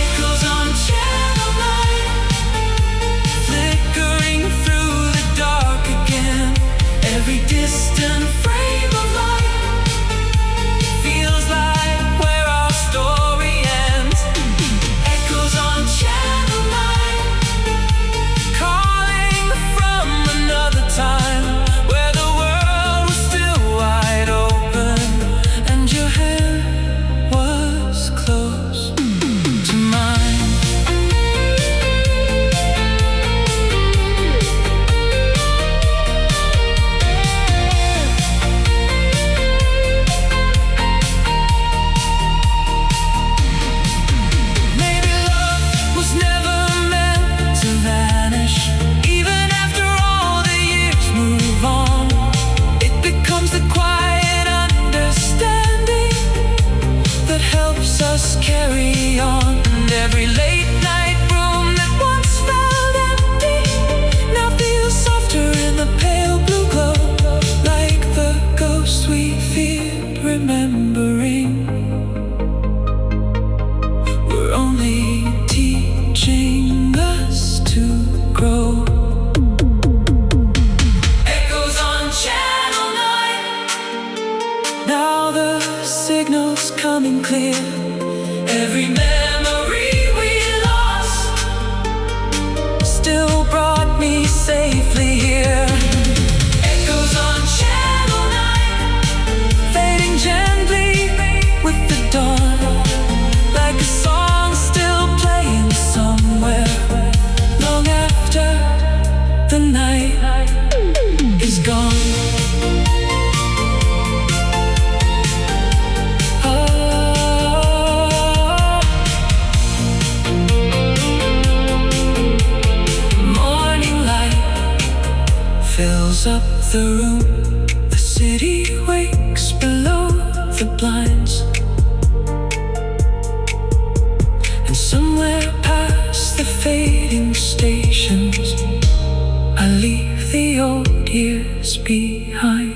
Echoes on Channel 9, flickering through the dark again. Every distant frame of light feels like where our story ends. Echoes on Channel 9, calling from another time where the world was still wide open and your hand was close to mine. Maybe love was never meant to vanish. Even after all the years move on, it becomes the quiet understanding that helps us carry on. And every late night room that once felt empty now feels softer in the pale blue glow, like the ghost we feared remembering. We're only teaching us to grow. Echoes on Channel 9, now the signal's coming clear. Every memory we lost still brought me safely here. Echoes on Channel 9, fading gently with the dawn, like a song still playing somewhere long after the night is gone. Morning light fills up the room. The city wakes below the blinds. And somewhere past the fading stations, I leave the old years behind.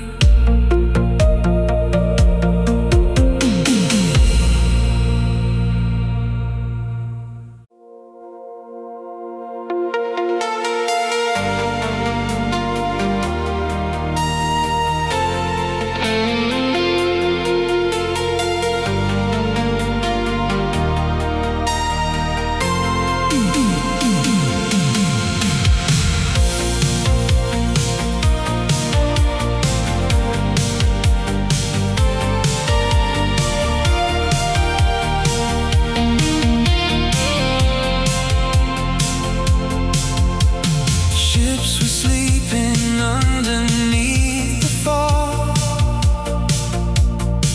Ships were sleeping underneath the fog,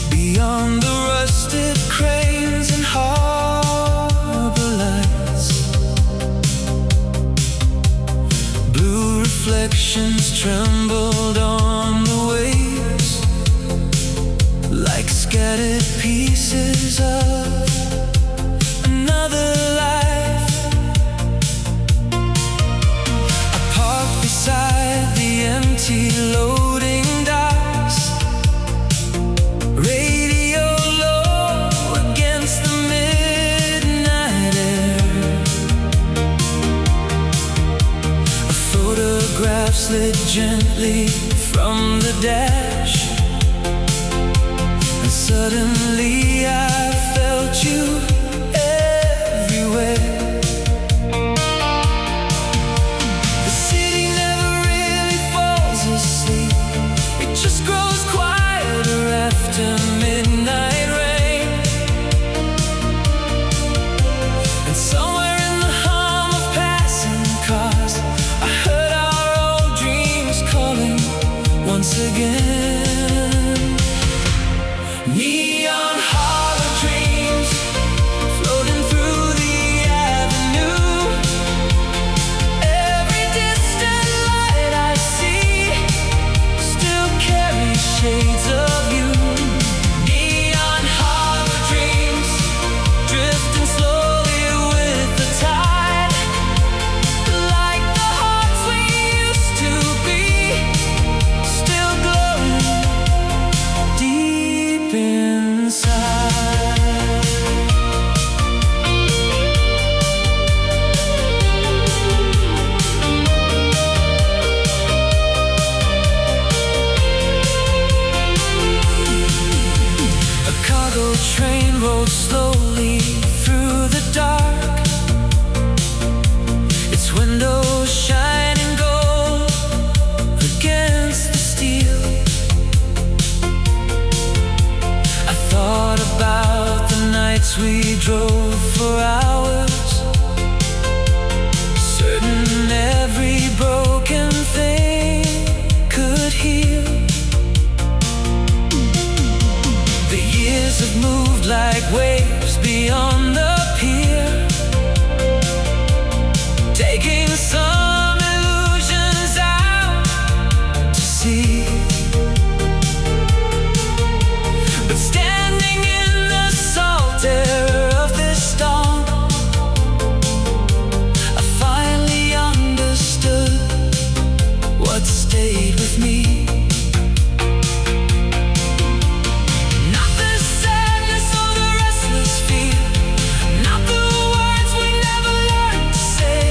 beyond the rusted cranes and harbor lights. Blue reflections trembled on the waves, like scattered pieces of another life. I parked beside the empty loading docks, radio low against the midnight air. A photograph slid gently from the dash, and suddenly I felt you everywhere. The city never really falls asleep, it just grows quieter after midnight rain. And somewhere in the hum of passing cars, I heard our old dreams calling once again. Neon harbor dreams floating through the avenue. Every distant light I see still carries shades of you. Neon harbor dreams drifting slowly with the tide, like the hearts we used to be. Still train rolled slowly through the dark, its windows shining gold against the steel. I thought about the nights we drove for hours, certain every broken thing could heal. The years have moved like waves beyond the pier, taking some illusions out to sea. But standing in the salt air of this dawn, I finally understood what stayed with me. Not the sadness or the restless fear, not the words we never learned to say,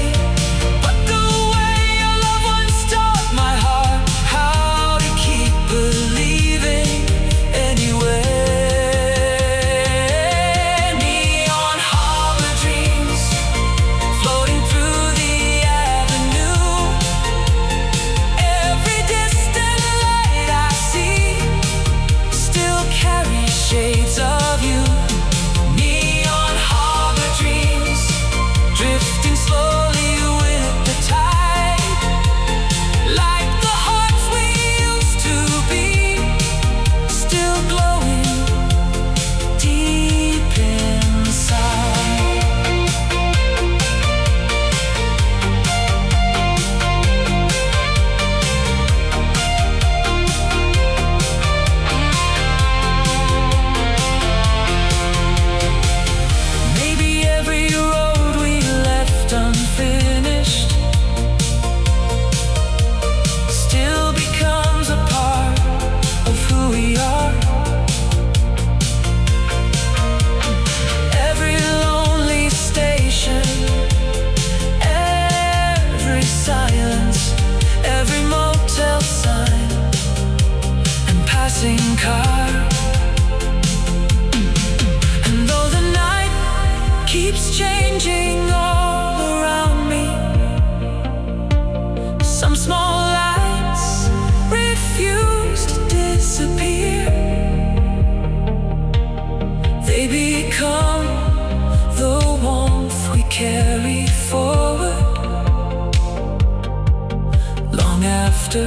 but the way your loved ones taught my heart how to keep believing anyway. Neon harbor dreams floating through the avenue. Every distant light I see still carries shades of you. Neon harbor dreams drifting slowly with the tide, like the hearts we used to be, still glowing deep inside. Maybe every road we left unfinished still becomes a part of who we are. Every lonely station, every silence, every motel sign and passing car. And though the night keeps changing all around me, some small lights refuse to disappear. They become the warmth we carry forward long after